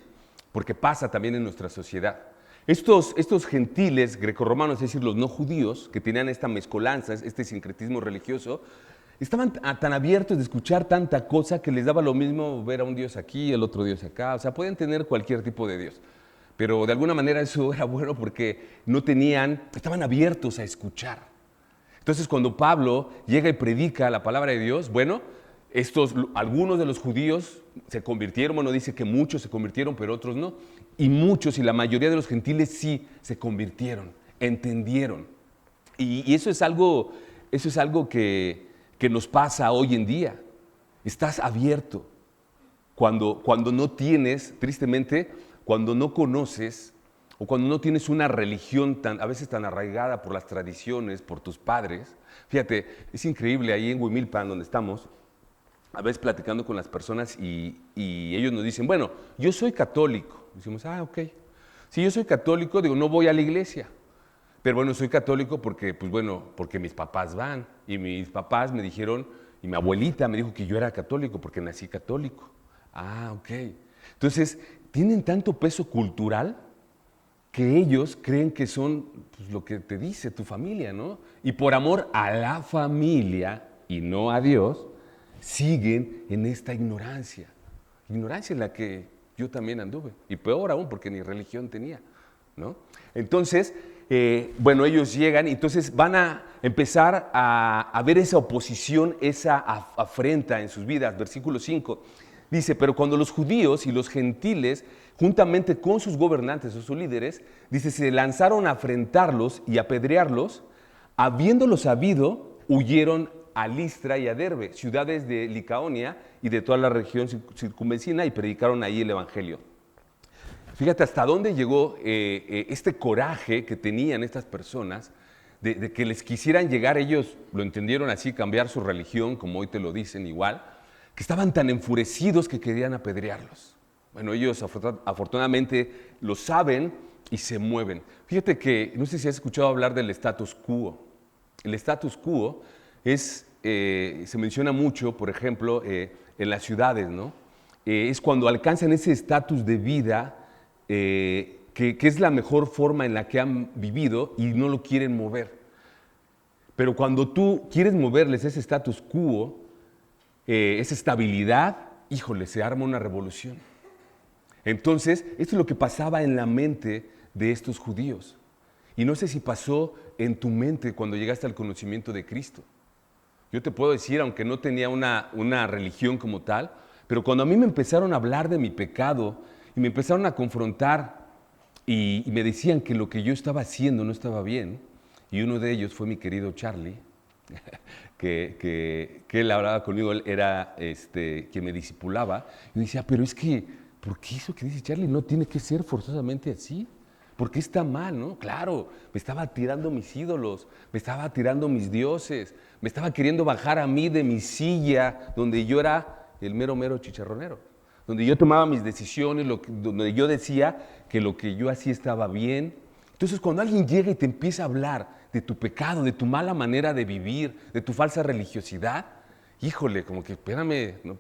S1: porque pasa también en nuestra sociedad. Estos gentiles grecorromanos, es decir, los no judíos, que tenían esta mezcolanza, este sincretismo religioso, estaban tan abiertos de escuchar tanta cosa que les daba lo mismo ver a un Dios aquí, el otro Dios acá. O sea, podían tener cualquier tipo de Dios. Pero de alguna manera eso era bueno porque estaban abiertos a escuchar. Entonces, cuando Pablo llega y predica la palabra de Dios, bueno, algunos de los judíos se convirtieron, bueno, dice que muchos se convirtieron, pero otros no. Y muchos y la mayoría de los gentiles sí se convirtieron, entendieron. Y eso es algo que nos pasa hoy en día. Estás abierto cuando no tienes, tristemente, cuando no conoces o cuando no tienes una religión a veces tan arraigada por las tradiciones, por tus padres. Fíjate, es increíble ahí en Huimilpan, donde estamos, a veces platicando con las personas y ellos nos dicen, bueno, yo soy católico. Decimos, ok. Si yo soy católico, digo, no voy a la iglesia. Pero bueno, soy católico porque mis papás van. Y mis papás me dijeron, y mi abuelita me dijo que yo era católico porque nací católico. Ok. Entonces, tienen tanto peso cultural que ellos creen que son lo que te dice tu familia, ¿no? Y por amor a la familia y no a Dios, siguen en esta ignorancia. Ignorancia en la que yo también anduve. Y peor aún porque ni religión tenía, ¿no? Entonces, ellos llegan y entonces van a empezar a ver esa oposición, esa afrenta en sus vidas. Versículo 5 dice, pero cuando los judíos y los gentiles, juntamente con sus gobernantes o sus líderes, dice, se lanzaron a afrentarlos y a apedrearlos, habiéndolo sabido, huyeron a Listra y a Derbe, ciudades de Licaonia y de toda la región circunvecina, y predicaron ahí el evangelio. Fíjate hasta dónde llegó este coraje que tenían estas personas de que les quisieran llegar, ellos lo entendieron así, cambiar su religión, como hoy te lo dicen igual, que estaban tan enfurecidos que querían apedrearlos. Bueno, ellos afortunadamente lo saben y se mueven. Fíjate que, no sé si has escuchado hablar del status quo. El status quo se menciona mucho, por ejemplo, en las ciudades, ¿no? Es cuando alcanzan ese estatus de vida que es la mejor forma en la que han vivido y no lo quieren mover. Pero cuando tú quieres moverles ese status quo, esa estabilidad, híjole, se arma una revolución. Entonces, esto es lo que pasaba en la mente de estos judíos. Y no sé si pasó en tu mente cuando llegaste al conocimiento de Cristo. Yo te puedo decir, aunque no tenía una religión como tal, pero cuando a mí me empezaron a hablar de mi pecado y me empezaron a confrontar y me decían que lo que yo estaba haciendo no estaba bien, y uno de ellos fue mi querido Charlie, que él hablaba conmigo, él era quien me discipulaba, y decía, pero es que, ¿por qué eso que dice Charlie no tiene que ser forzosamente así? ¿Por qué está mal, no? Claro, me estaba tirando mis ídolos, me estaba tirando mis dioses, me estaba queriendo bajar a mí de mi silla, donde yo era el mero chicharronero, donde yo tomaba mis decisiones, donde yo decía que lo que yo hacía estaba bien. Entonces, cuando alguien llega y te empieza a hablar de tu pecado, de tu mala manera de vivir, de tu falsa religiosidad, híjole, como que espérame, no,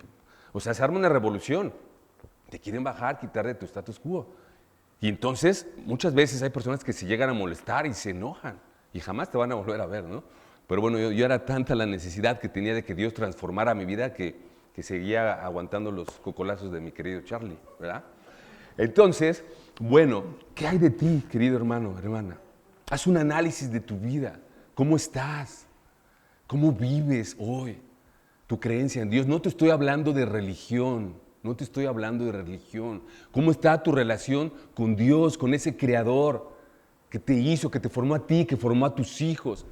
S1: o sea, se arma una revolución. Te quieren bajar, quitar de tu status quo. Y entonces, muchas veces hay personas que se llegan a molestar y se enojan y jamás te van a volver a ver, ¿no? Pero bueno, yo era tanta la necesidad que tenía de que Dios transformara mi vida que seguía aguantando los cocolazos de mi querido Charlie, ¿verdad? Entonces, bueno, ¿qué hay de ti, querido hermano, hermana? Haz un análisis de tu vida. ¿Cómo estás? ¿Cómo vives hoy? Tu creencia en Dios. No te estoy hablando de religión. No te estoy hablando de religión. ¿Cómo está tu relación con Dios, con ese Creador que te hizo, que te formó a ti, que formó a tus hijos,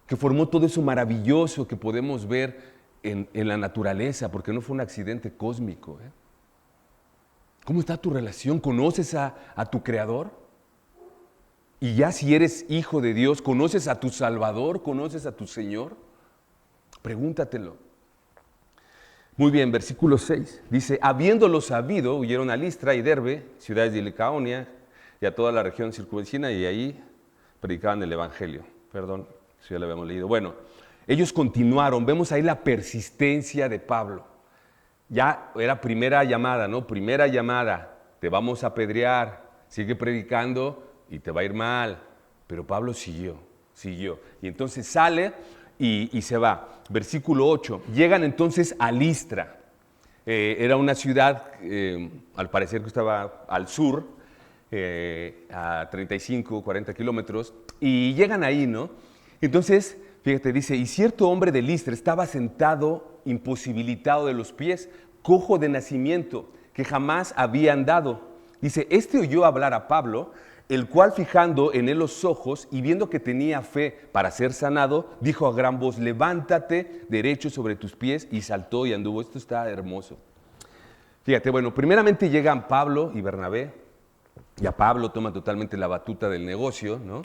S1: que formó todo eso maravilloso que podemos ver en la naturaleza, porque no fue un accidente cósmico. ¿Cómo está tu relación? ¿Conoces a tu Creador? Y ya si eres hijo de Dios, ¿conoces a tu Salvador? ¿Conoces a tu Señor? Pregúntatelo. Muy bien, versículo 6. Dice, habiéndolo sabido, huyeron a Listra y Derbe, ciudades de Licaonia, y a toda la región circunvecina, y ahí predicaban el Evangelio. Perdón, eso ya lo habíamos leído. Bueno, ellos continuaron. Vemos ahí la persistencia de Pablo. Ya era primera llamada, ¿no? Primera llamada, te vamos a apedrear, sigue predicando y te va a ir mal. Pero Pablo siguió. Y entonces sale y se va. Versículo 8, llegan entonces a Listra. Era una ciudad, al parecer que estaba al sur, a 35, 40 kilómetros, y llegan ahí, ¿no? Entonces, fíjate, dice, y cierto hombre de Listra estaba sentado, imposibilitado de los pies, cojo de nacimiento, que jamás había andado. Dice, este oyó hablar a Pablo, el cual fijando en él los ojos y viendo que tenía fe para ser sanado, dijo a gran voz, levántate derecho sobre tus pies, y saltó y anduvo. Esto está hermoso. Fíjate, bueno, primeramente llegan Pablo y Bernabé, y a Pablo toma totalmente la batuta del negocio, ¿no?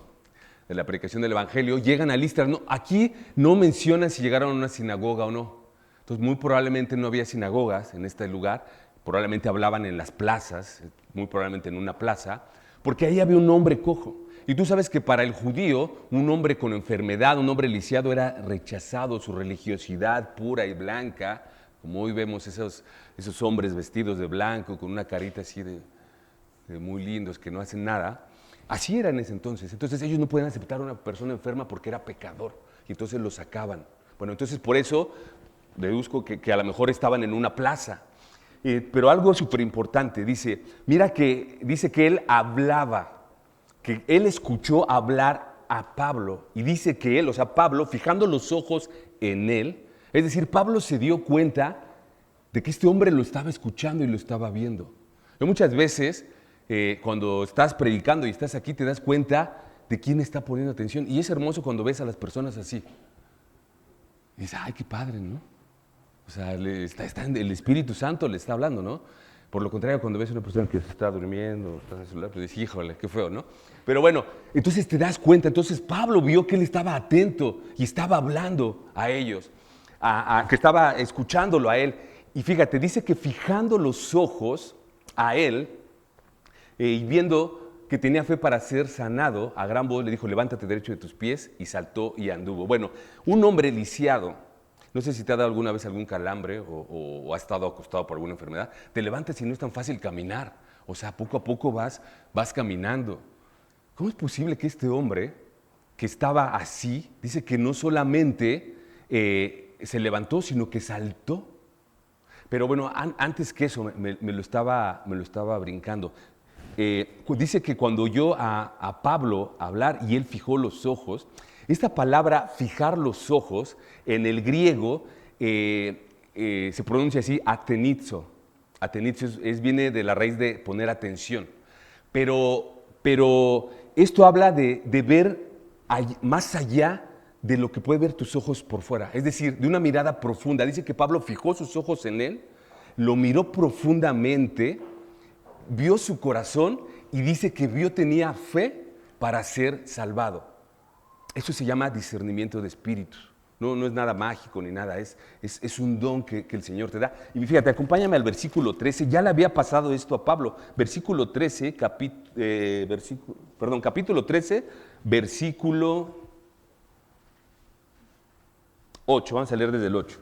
S1: De la predicación del Evangelio, llegan a Listra. No, aquí no mencionan si llegaron a una sinagoga o no. Entonces, muy probablemente no había sinagogas en este lugar, probablemente hablaban en las plazas, muy probablemente en una plaza, porque ahí había un hombre cojo. Y tú sabes que para el judío, un hombre con enfermedad, un hombre lisiado, era rechazado, su religiosidad pura y blanca, como hoy vemos esos hombres vestidos de blanco, con una carita así de muy lindos, que no hacen nada. Así era en ese entonces. Entonces ellos no podían aceptar a una persona enferma porque era pecador, y entonces lo sacaban. Bueno, entonces por eso deduzco que a lo mejor estaban en una plaza. Pero algo súper importante, dice, mira que dice que él hablaba, que él escuchó hablar a Pablo, y dice que él, o sea, Pablo, fijando los ojos en él, es decir, Pablo se dio cuenta de que este hombre lo estaba escuchando y lo estaba viendo. Y muchas veces, cuando estás predicando y estás aquí, te das cuenta de quién está poniendo atención, y es hermoso cuando ves a las personas así. Y dices, ay, qué padre, ¿no? O sea, el Espíritu Santo le está hablando, ¿no? Por lo contrario, cuando ves a una persona que está durmiendo, está en el celular, pues dices, híjole, qué feo, ¿no? Pero bueno, entonces te das cuenta. Entonces Pablo vio que él estaba atento y estaba hablando a ellos, que estaba escuchándolo a él. Y fíjate, dice que fijando los ojos a él y viendo que tenía fe para ser sanado, a gran voz le dijo, levántate derecho de tus pies, y saltó y anduvo. Bueno, un hombre lisiado. No sé si te ha dado alguna vez algún calambre o has estado acostado por alguna enfermedad. Te levantas y no es tan fácil caminar. O sea, poco a poco vas caminando. ¿Cómo es posible que este hombre, que estaba así, dice que no solamente se levantó, sino que saltó? Pero bueno, antes que eso, me lo estaba brincando. Dice que cuando oyó a Pablo hablar y él fijó los ojos, esta palabra fijar los ojos en el griego se pronuncia así, atenizo. Atenizo viene de la raíz de poner atención. Pero esto habla de ver más allá de lo que puede ver tus ojos por fuera. Es decir, de una mirada profunda. Dice que Pablo fijó sus ojos en él, lo miró profundamente, vio su corazón y dice que tenía fe para ser salvado. Eso se llama discernimiento de espíritus. No es nada mágico ni nada, es un don que el Señor te da. Y fíjate, acompáñame al versículo 13, ya le había pasado esto a Pablo. Versículo 13, capítulo 13, versículo 8, vamos a leer desde el 8.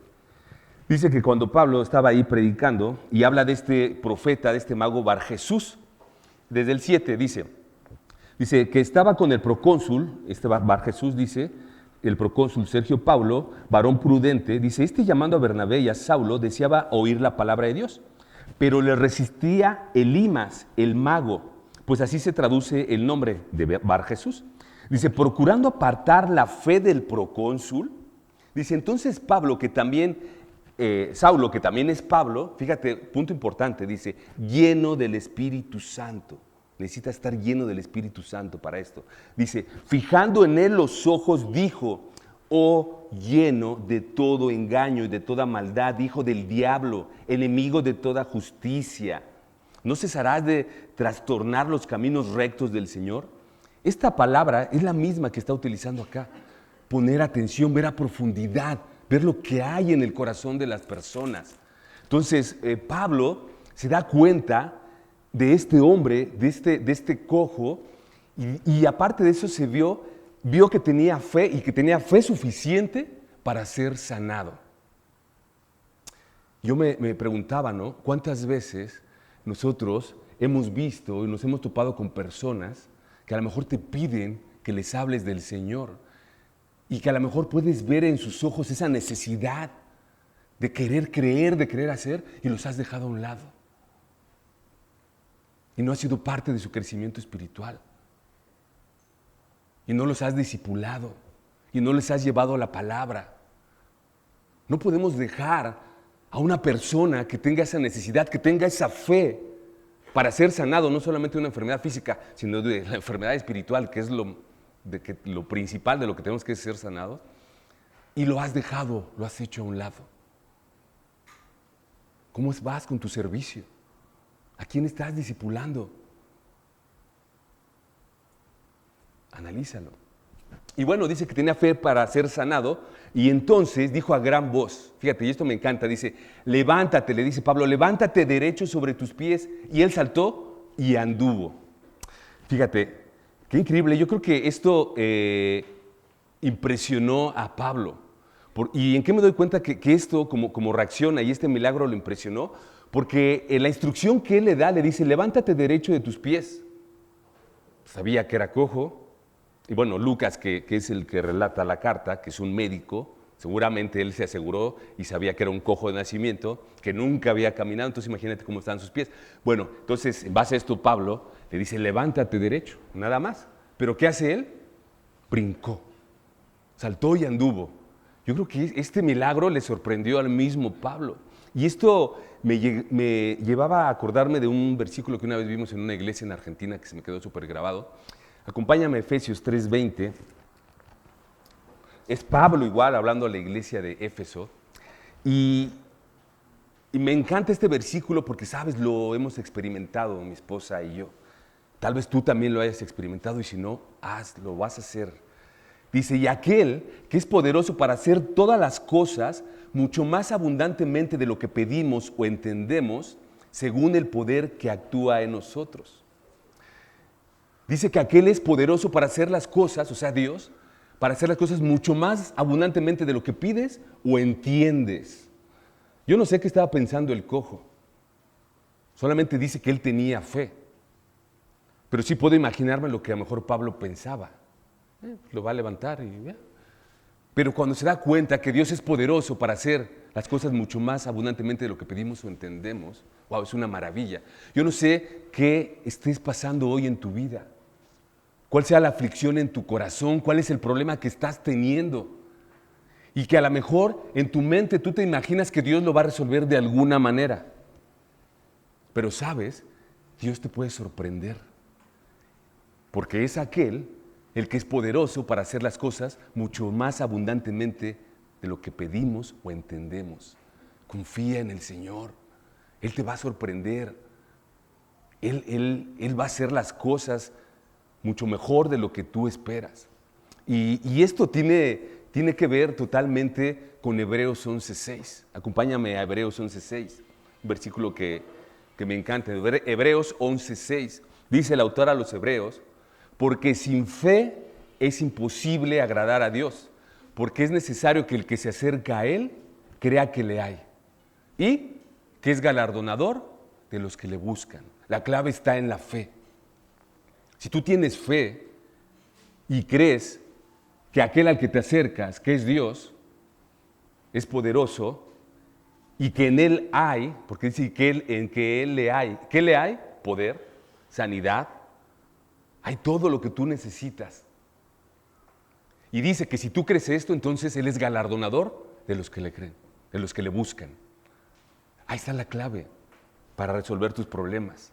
S1: Dice que cuando Pablo estaba ahí predicando y habla de este profeta, de este mago Bar Jesús, desde el 7 dice que estaba con el procónsul, Bar Jesús dice, el procónsul Sergio Paulo, varón prudente, dice, llamando a Bernabé y a Saulo deseaba oír la palabra de Dios, pero le resistía Elimas, el mago, pues así se traduce el nombre de Bar Jesús. Dice, procurando apartar la fe del procónsul, dice, entonces Saulo, que también es Pablo, fíjate, punto importante, dice, lleno del Espíritu Santo. Necesitas estar lleno del Espíritu Santo para esto. Dice, fijando en él los ojos, dijo, oh lleno de todo engaño y de toda maldad, hijo del diablo, enemigo de toda justicia. ¿No cesarás de trastornar los caminos rectos del Señor? Esta palabra es la misma que está utilizando acá. Poner atención, ver a profundidad, ver lo que hay en el corazón de las personas. Entonces, Pablo se da cuenta de este hombre, de este cojo, y aparte de eso vio que tenía fe y que tenía fe suficiente para ser sanado. Yo me preguntaba, ¿no? ¿Cuántas veces nosotros hemos visto y nos hemos topado con personas que a lo mejor te piden que les hables del Señor y que a lo mejor puedes ver en sus ojos esa necesidad de querer creer, de querer hacer, y los has dejado a un lado? Y no has sido parte de su crecimiento espiritual. Y no los has discipulado. Y no les has llevado a la palabra. No podemos dejar a una persona que tenga esa necesidad, que tenga esa fe para ser sanado, no solamente de una enfermedad física, sino de la enfermedad espiritual, que es lo principal de lo que tenemos que ser sanados, y lo has dejado, lo has hecho a un lado. ¿Cómo vas con tu servicio? ¿A quién estás discipulando? Analízalo. Y bueno, dice que tenía fe para ser sanado, y entonces dijo a gran voz, fíjate, y esto me encanta, dice, levántate, le dice Pablo, levántate derecho sobre tus pies, y él saltó y anduvo. Fíjate, qué increíble, yo creo que esto impresionó a Pablo. ¿Y en qué me doy cuenta que esto como reacciona y este milagro lo impresionó? Porque en la instrucción que él le da, le dice, levántate derecho de tus pies. Sabía que era cojo. Y bueno, Lucas, que es el que relata la carta, que es un médico, seguramente él se aseguró y sabía que era un cojo de nacimiento, que nunca había caminado, entonces imagínate cómo estaban sus pies. Bueno, entonces, en base a esto, Pablo le dice, levántate derecho, nada más. ¿Pero qué hace él? Brincó, saltó y anduvo. Yo creo que este milagro le sorprendió al mismo Pablo. Y esto me llevaba a acordarme de un versículo que una vez vimos en una iglesia en Argentina que se me quedó súper grabado. Acompáñame a Efesios 3:20. Es Pablo igual hablando a la iglesia de Éfeso. Y me encanta este versículo porque, sabes, lo hemos experimentado mi esposa y yo. Tal vez tú también lo hayas experimentado y si no, lo vas a hacer. Dice, y aquel que es poderoso para hacer todas las cosas mucho más abundantemente de lo que pedimos o entendemos, según el poder que actúa en nosotros. Dice que aquel es poderoso para hacer las cosas, o sea, Dios, para hacer las cosas mucho más abundantemente de lo que pides o entiendes. Yo no sé qué estaba pensando el cojo. Solamente dice que él tenía fe. Pero sí puedo imaginarme lo que a lo mejor Pablo pensaba. Lo va a levantar y ya. Pero cuando se da cuenta que Dios es poderoso para hacer las cosas mucho más abundantemente de lo que pedimos o entendemos, wow, es una maravilla. Yo no sé qué estés pasando hoy en tu vida, cuál sea la aflicción en tu corazón, cuál es el problema que estás teniendo. Y que a lo mejor en tu mente tú te imaginas que Dios lo va a resolver de alguna manera. Pero sabes, Dios te puede sorprender. Porque es aquel el que es poderoso para hacer las cosas mucho más abundantemente de lo que pedimos o entendemos. Confía en el Señor. Él te va a sorprender. Él va a hacer las cosas mucho mejor de lo que tú esperas. Y esto tiene que ver totalmente con Hebreos 11:6. Acompáñame a Hebreos 11:6, un versículo que me encanta. Hebreos 11:6. Dice el autor a los Hebreos, porque sin fe es imposible agradar a Dios, porque es necesario que el que se acerca a Él crea que le hay y que es galardonador de los que le buscan. La clave está en la fe. Si tú tienes fe y crees que aquel al que te acercas, que es Dios, es poderoso y que en Él hay, porque dice que en que Él le hay, ¿qué le hay? Poder, sanidad, hay todo lo que tú necesitas. Y dice que si tú crees esto, entonces Él es galardonador de los que le creen, de los que le buscan. Ahí está la clave para resolver tus problemas.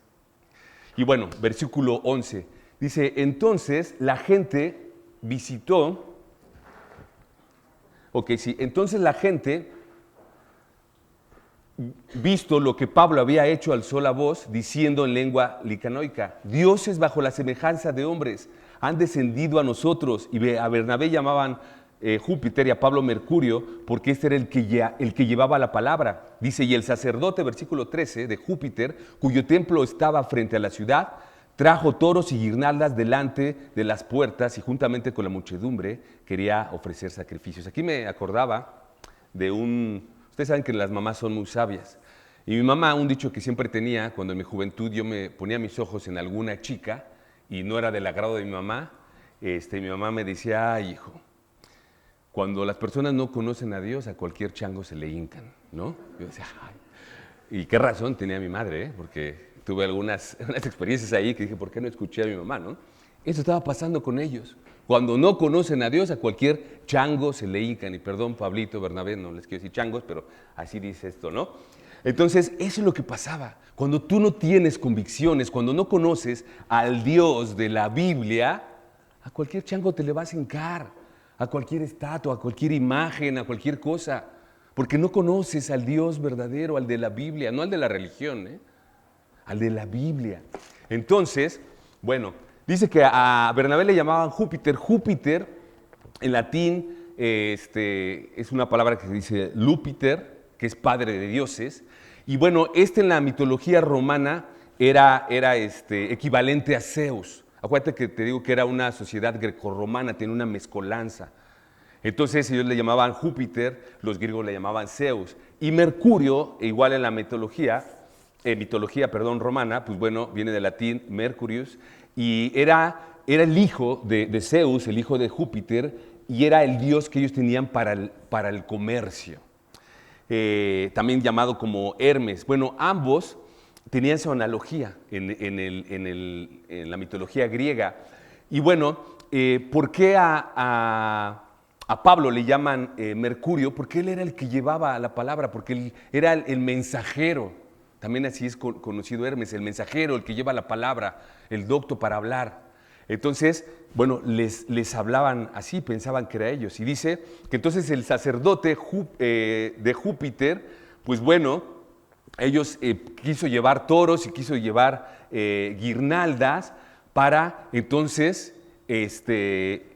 S1: Y bueno, versículo 11. Dice, entonces la gente visitó, entonces la gente, visto lo que Pablo había hecho, alzó la voz, diciendo en lengua licanoica, dioses bajo la semejanza de hombres han descendido a nosotros. Y a Bernabé llamaban Júpiter y a Pablo Mercurio, porque este era el que llevaba la palabra. Dice, y el sacerdote, versículo 13, de Júpiter, cuyo templo estaba frente a la ciudad, trajo toros y guirnaldas delante de las puertas y juntamente con la muchedumbre quería ofrecer sacrificios. Aquí me acordaba de ustedes saben que las mamás son muy sabias. Y mi mamá, un dicho que siempre tenía, cuando en mi juventud yo me ponía mis ojos en alguna chica y no era del agrado de mi mamá, mi mamá me decía, ay, hijo, cuando las personas no conocen a Dios, a cualquier chango se le hincan, ¿no? Yo decía, ay. Y qué razón tenía mi madre, porque tuve unas experiencias ahí que dije, ¿por qué no escuché a mi mamá, no? Eso estaba pasando con ellos. Cuando no conocen a Dios, a cualquier chango se le hincan. Y perdón, Pablito, Bernabé, no les quiero decir changos, pero así dice esto, ¿no? Entonces, eso es lo que pasaba. Cuando tú no tienes convicciones, cuando no conoces al Dios de la Biblia, a cualquier chango te le vas a hincar, a cualquier estatua, a cualquier imagen, a cualquier cosa, porque no conoces al Dios verdadero, al de la Biblia, no al de la religión, al de la Biblia. Entonces, bueno, dice que a Bernabé le llamaban Júpiter. Júpiter, en latín, es una palabra que se dice Lúpiter, que es padre de dioses. Y bueno, en la mitología romana era equivalente a Zeus. Acuérdate que te digo que era una sociedad grecorromana, tenía una mezcolanza. Entonces ellos le llamaban Júpiter, los griegos le llamaban Zeus. Y Mercurio, igual en la mitología romana, pues bueno, viene del latín Mercurius, y era el hijo de Zeus, el hijo de Júpiter, y era el dios que ellos tenían para el comercio. También llamado como Hermes. Bueno, ambos tenían su analogía en la mitología griega. Y bueno, ¿por qué a Pablo le llaman Mercurio? Porque él era el que llevaba la palabra, porque él era el mensajero. También así es conocido Hermes, el mensajero, el que lleva la palabra, el docto para hablar. Entonces, bueno, les hablaban así, pensaban que era ellos. Y dice que entonces el sacerdote de Júpiter, pues bueno, ellos quiso llevar toros y quiso llevar guirnaldas para entonces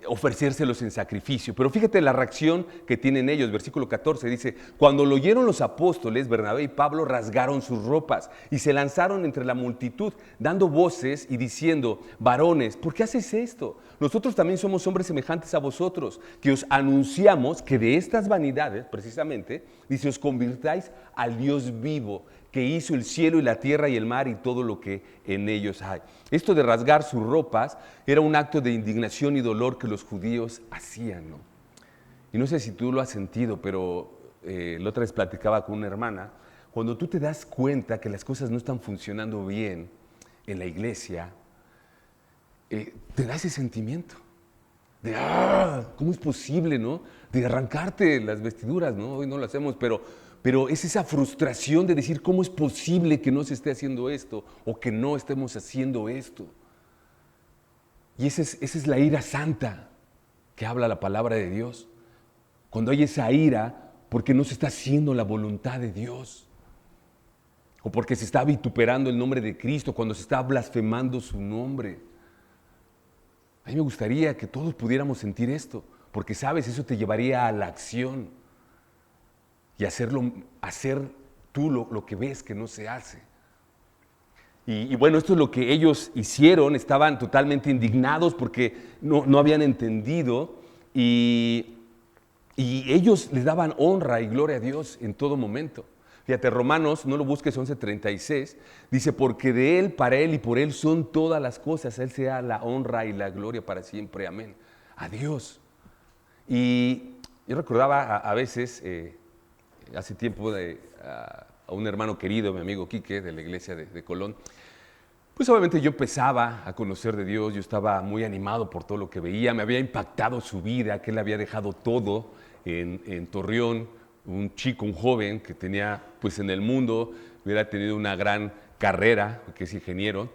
S1: ofrecérselos en sacrificio. Pero fíjate la reacción que tienen ellos. Versículo 14 dice, cuando lo oyeron los apóstoles, Bernabé y Pablo rasgaron sus ropas y se lanzaron entre la multitud, dando voces y diciendo, varones, ¿por qué hacéis esto? Nosotros también somos hombres semejantes a vosotros, que os anunciamos que de estas vanidades, precisamente, dice, os convirtáis al Dios vivo, que hizo el cielo y la tierra y el mar y todo lo que en ellos hay. Esto de rasgar sus ropas era un acto de indignación y dolor que los judíos hacían, ¿no? Y no sé si tú lo has sentido, pero la otra vez platicaba con una hermana, cuando tú te das cuenta que las cosas no están funcionando bien en la iglesia, te da ese sentimiento de, ¿cómo es posible, no? De arrancarte las vestiduras, ¿no? Hoy no lo hacemos, pero es esa frustración de decir, ¿cómo es posible que no se esté haciendo esto o que no estemos haciendo esto? Y esa es la ira santa que habla la palabra de Dios. Cuando hay esa ira, porque no se está haciendo la voluntad de Dios. O porque se está vituperando el nombre de Cristo, cuando se está blasfemando su nombre. A mí me gustaría que todos pudiéramos sentir esto, porque sabes, eso te llevaría a la acción y hacer tú lo que ves que no se hace. Y bueno, esto es lo que ellos hicieron, estaban totalmente indignados porque no habían entendido y ellos les daban honra y gloria a Dios en todo momento. Fíjate, Romanos, no lo busques, 11:36, dice, porque de Él, para Él y por Él son todas las cosas, a Él sea la honra y la gloria para siempre, amén. A Dios. Y yo recordaba a veces, hace tiempo, a un hermano querido, mi amigo Quique, de la iglesia de Colón. Pues obviamente yo empezaba a conocer de Dios, yo estaba muy animado por todo lo que veía, me había impactado su vida, que él había dejado todo en Torreón, un chico, un joven que tenía, pues en el mundo, hubiera tenido una gran carrera, que es ingeniero.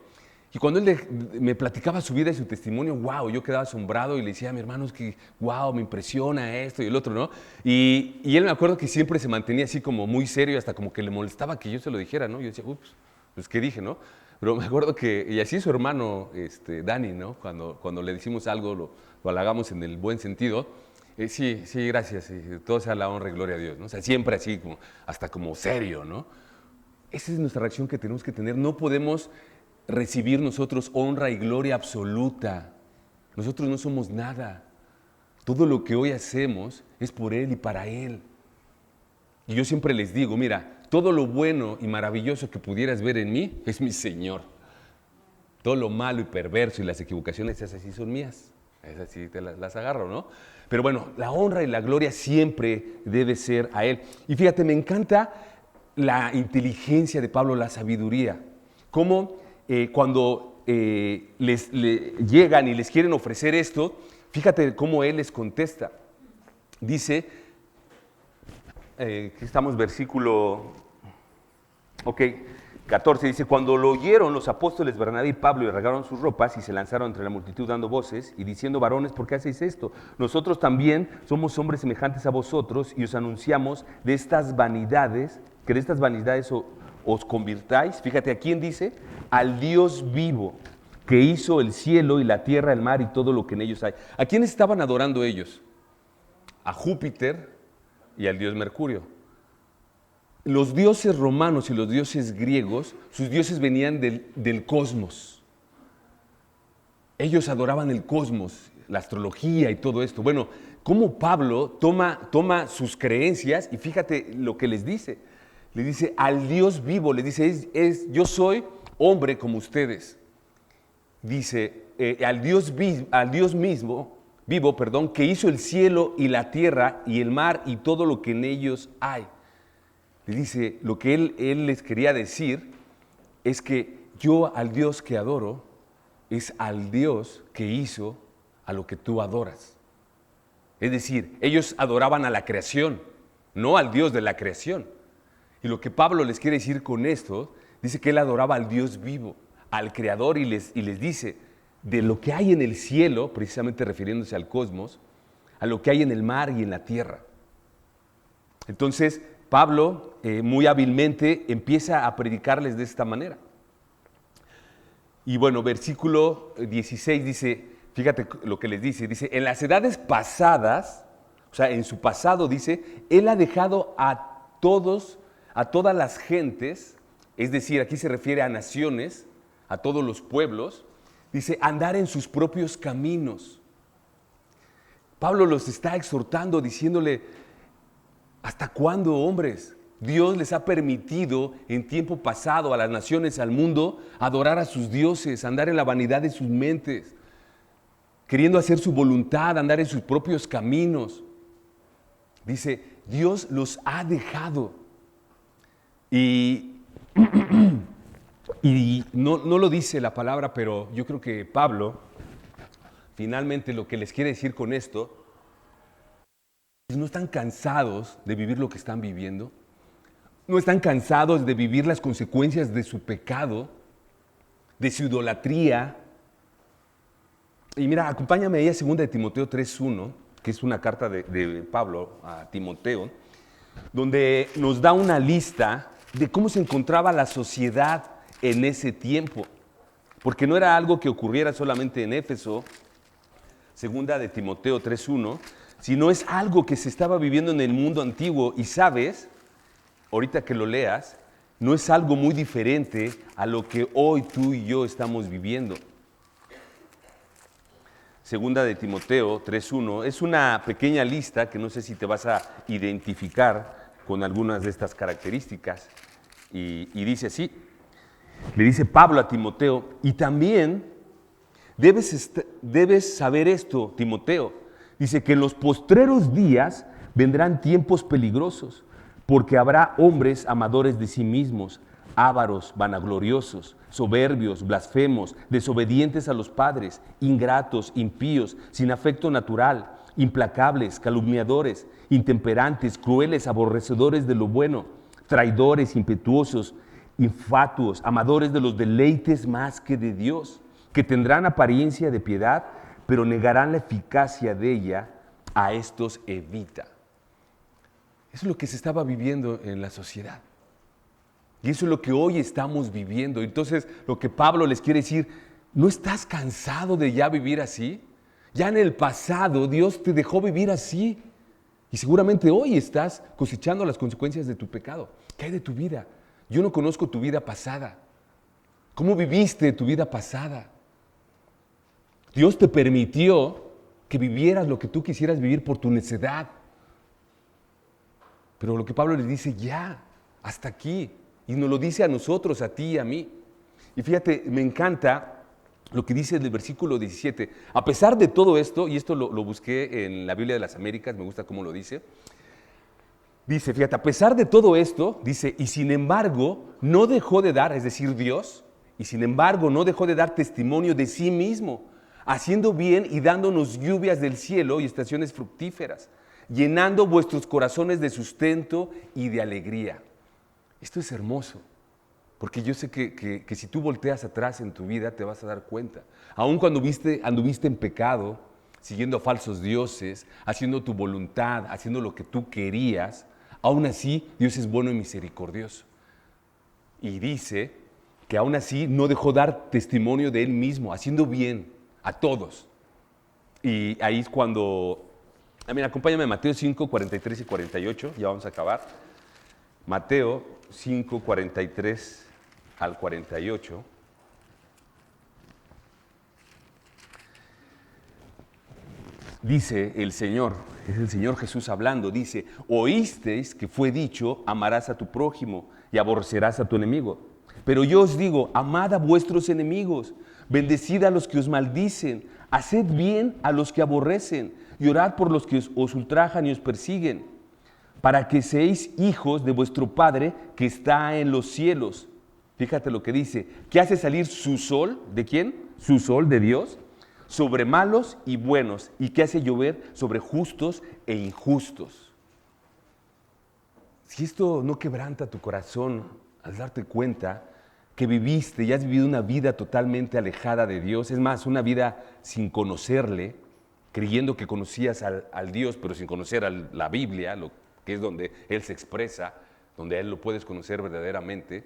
S1: Y cuando él me platicaba su vida y su testimonio, wow, yo quedaba asombrado y le decía a mi hermano, es que wow, me impresiona esto y el otro, ¿no? Y él me acuerdo que siempre se mantenía así como muy serio, hasta como que le molestaba que yo se lo dijera, ¿no? Yo decía, ups, pues ¿qué dije, no? Pero me acuerdo que, y así su hermano, Dani, ¿no? Cuando le decimos algo, lo halagamos en el buen sentido. Sí, sí, gracias, sí, todo sea la honra y gloria a Dios, ¿no? O sea, siempre así, como, hasta como serio, ¿no? Esa es nuestra reacción que tenemos que tener. No podemos recibir nosotros honra y gloria absoluta. Nosotros no somos nada. Todo lo que hoy hacemos es por Él y para Él. Y yo siempre les digo, mira, todo lo bueno y maravilloso que pudieras ver en mí es mi Señor. Todo lo malo y perverso y las equivocaciones, esas sí son mías. Esas sí te las agarro, ¿no? Pero bueno, la honra y la gloria siempre debe ser a Él. Y fíjate, me encanta la inteligencia de Pablo, la sabiduría. Cómo cuando llegan y les quieren ofrecer esto, fíjate cómo él les contesta. Dice, que estamos versículo 14, dice, cuando lo oyeron los apóstoles Bernabé y Pablo y rasgaron sus ropas y se lanzaron entre la multitud dando voces y diciendo, varones, ¿por qué hacéis esto? Nosotros también somos hombres semejantes a vosotros y os anunciamos de estas vanidades, que de estas vanidades os convirtáis. Fíjate, ¿a quién dice? Al Dios vivo, que hizo el cielo y la tierra, el mar y todo lo que en ellos hay. ¿A quién estaban adorando ellos? A Júpiter y al dios Mercurio. Los dioses romanos y los dioses griegos, sus dioses venían del cosmos. Ellos adoraban el cosmos, la astrología y todo esto. Bueno, cómo Pablo toma sus creencias y fíjate lo que les dice. Le dice al Dios vivo, le dice, yo soy hombre como ustedes. Dice, al Dios mismo, vivo, que hizo el cielo y la tierra y el mar y todo lo que en ellos hay. Le dice, lo que él les quería decir es que yo al Dios que adoro es al Dios que hizo a lo que tú adoras. Es decir, ellos adoraban a la creación, no al Dios de la creación. Y lo que Pablo les quiere decir con esto, dice que él adoraba al Dios vivo, al Creador, y les dice, de lo que hay en el cielo, precisamente refiriéndose al cosmos, a lo que hay en el mar y en la tierra. Entonces, Pablo muy hábilmente empieza a predicarles de esta manera. Y bueno, versículo 16 dice, fíjate lo que les dice, en las edades pasadas, o sea, en su pasado dice, él ha dejado a todas las gentes, es decir, aquí se refiere a naciones, a todos los pueblos, dice, andar en sus propios caminos. Pablo los está exhortando, diciéndole, ¿hasta cuándo, hombres? Dios les ha permitido en tiempo pasado a las naciones, al mundo, adorar a sus dioses, andar en la vanidad de sus mentes, queriendo hacer su voluntad, andar en sus propios caminos. Dice, Dios los ha dejado. Y no lo dice la palabra, pero yo creo que Pablo, finalmente lo que les quiere decir con esto, ¿no están cansados de vivir lo que están viviendo? ¿No están cansados de vivir las consecuencias de su pecado, de su idolatría? Y mira, acompáñame ahí a 2 de Timoteo 3:1, que es una carta de Pablo a Timoteo, donde nos da una lista de cómo se encontraba la sociedad en ese tiempo. Porque no era algo que ocurriera solamente en Éfeso, 2 de Timoteo 3:1, sino es algo que se estaba viviendo en el mundo antiguo. Y sabes, ahorita que lo leas, no es algo muy diferente a lo que hoy tú y yo estamos viviendo. 2 de Timoteo 3:1 es una pequeña lista que no sé si te vas a identificar con algunas de estas características. Y dice así, le dice Pablo a Timoteo, y también debes saber esto, Timoteo. Dice que en los postreros días vendrán tiempos peligrosos, porque habrá hombres amadores de sí mismos, ávaros, vanagloriosos, soberbios, blasfemos, desobedientes a los padres, ingratos, impíos, sin afecto natural, implacables, calumniadores, intemperantes, crueles, aborrecedores de lo bueno, traidores, impetuosos,
S2: infatuos, amadores de los deleites más que de Dios, que tendrán apariencia de piedad, pero negarán la eficacia de ella. A estos evita. Eso es lo que se estaba viviendo en la sociedad. Y eso es lo que hoy estamos viviendo. Entonces, lo que Pablo les quiere decir, ¿no estás cansado de ya vivir así? Ya en el pasado Dios te dejó vivir así. Y seguramente hoy estás cosechando las consecuencias de tu pecado. ¿Qué hay de tu vida? Yo no conozco tu vida pasada. ¿Cómo viviste tu vida pasada? Dios te permitió que vivieras lo que tú quisieras vivir por tu necedad. Pero lo que Pablo les dice, ya, hasta aquí. Y nos lo dice a nosotros, a ti y a mí. Y fíjate, me encanta lo que dice el versículo 17. A pesar de todo esto, y esto lo busqué en la Biblia de las Américas, me gusta cómo lo dice. Dice, fíjate, a pesar de todo esto, dice, y sin embargo, no dejó de dar, es decir, Dios, y sin embargo, no dejó de dar testimonio de sí mismo, haciendo bien y dándonos lluvias del cielo y estaciones fructíferas, llenando vuestros corazones de sustento y de alegría. Esto es hermoso, porque yo sé que si tú volteas atrás en tu vida te vas a dar cuenta. Aun cuando anduviste en pecado, siguiendo a falsos dioses, haciendo tu voluntad, haciendo lo que tú querías, aún así Dios es bueno y misericordioso. Y dice que aún así no dejó dar testimonio de Él mismo, haciendo bien a todos. Y ahí es cuando, acompáñame a Mateo 5, 43 y 48, ya vamos a acabar. Mateo 5, 43 al 48. Dice el Señor, es el Señor Jesús hablando, dice, oísteis que fue dicho, amarás a tu prójimo y aborrecerás a tu enemigo. Pero yo os digo, amad a vuestros enemigos, bendecid a los que os maldicen, haced bien a los que aborrecen y orad por los que os ultrajan y os persiguen, para que seáis hijos de vuestro Padre que está en los cielos. Fíjate lo que dice, que hace salir su sol, ¿de quién? Su sol, de Dios, sobre malos y buenos, y que hace llover sobre justos e injustos. Si esto no quebranta tu corazón al darte cuenta que viviste y has vivido una vida totalmente alejada de Dios, es más, una vida sin conocerle, creyendo que conocías al Dios, pero sin conocer a la Biblia, que es donde Él se expresa, donde a Él lo puedes conocer verdaderamente.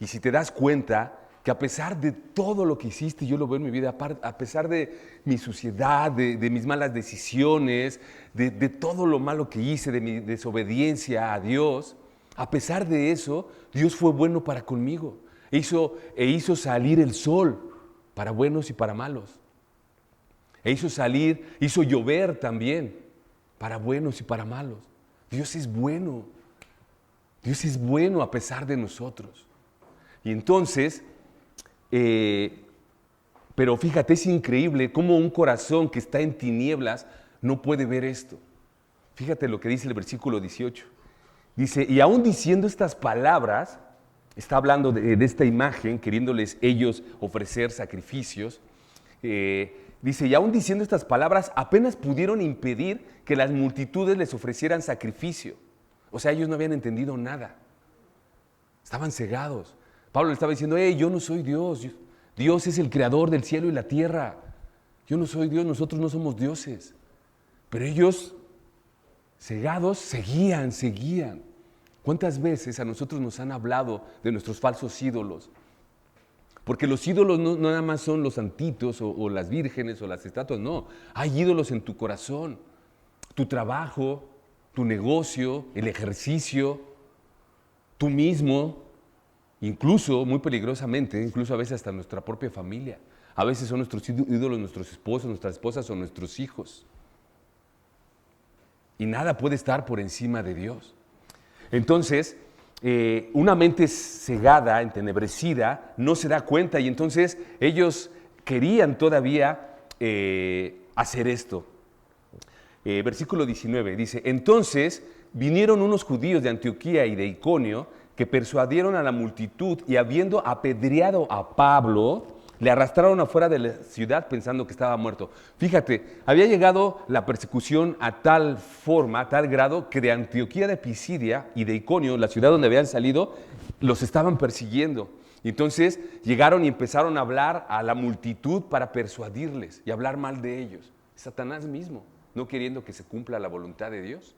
S2: Y si te das cuenta que a pesar de todo lo que hiciste, yo lo veo en mi vida, a pesar de mi suciedad, de mis malas decisiones, de todo lo malo que hice, de mi desobediencia a Dios, a pesar de eso, Dios fue bueno para conmigo. Hizo salir el sol para buenos y para malos. Hizo llover también para buenos y para malos. Dios es bueno. Dios es bueno a pesar de nosotros. Y entonces, pero fíjate, es increíble cómo un corazón que está en tinieblas no puede ver esto. Fíjate lo que dice el versículo 18. Dice, y aún diciendo estas palabras, está hablando de esta imagen, queriéndoles ellos ofrecer sacrificios. Dice, y aún diciendo estas palabras, apenas pudieron impedir que las multitudes les ofrecieran sacrificio. O sea, ellos no habían entendido nada. Estaban cegados. Pablo le estaba diciendo, yo no soy Dios. Dios es el creador del cielo y la tierra. Yo no soy Dios, nosotros no somos dioses. Pero ellos, cegados, seguían. ¿Cuántas veces a nosotros nos han hablado de nuestros falsos ídolos? Porque los ídolos no nada más son los santitos o las vírgenes o las estatuas, no. Hay ídolos en tu corazón, tu trabajo, tu negocio, el ejercicio, tú mismo, incluso muy peligrosamente, incluso a veces hasta nuestra propia familia. A veces son nuestros ídolos, nuestros esposos, nuestras esposas o nuestros hijos. Y nada puede estar por encima de Dios. Entonces, una mente cegada, entenebrecida, no se da cuenta y entonces ellos querían todavía hacer esto. Versículo 19 dice, entonces vinieron unos judíos de Antioquía y de Iconio que persuadieron a la multitud y habiendo apedreado a Pablo, le arrastraron afuera de la ciudad pensando que estaba muerto. Fíjate, había llegado la persecución a tal forma, a tal grado, que de Antioquía de Pisidia y de Iconio, la ciudad donde habían salido,
S1: los estaban persiguiendo. Y entonces llegaron y empezaron a hablar a la multitud para persuadirles y hablar mal de ellos. Satanás mismo, no queriendo que se cumpla la voluntad de Dios.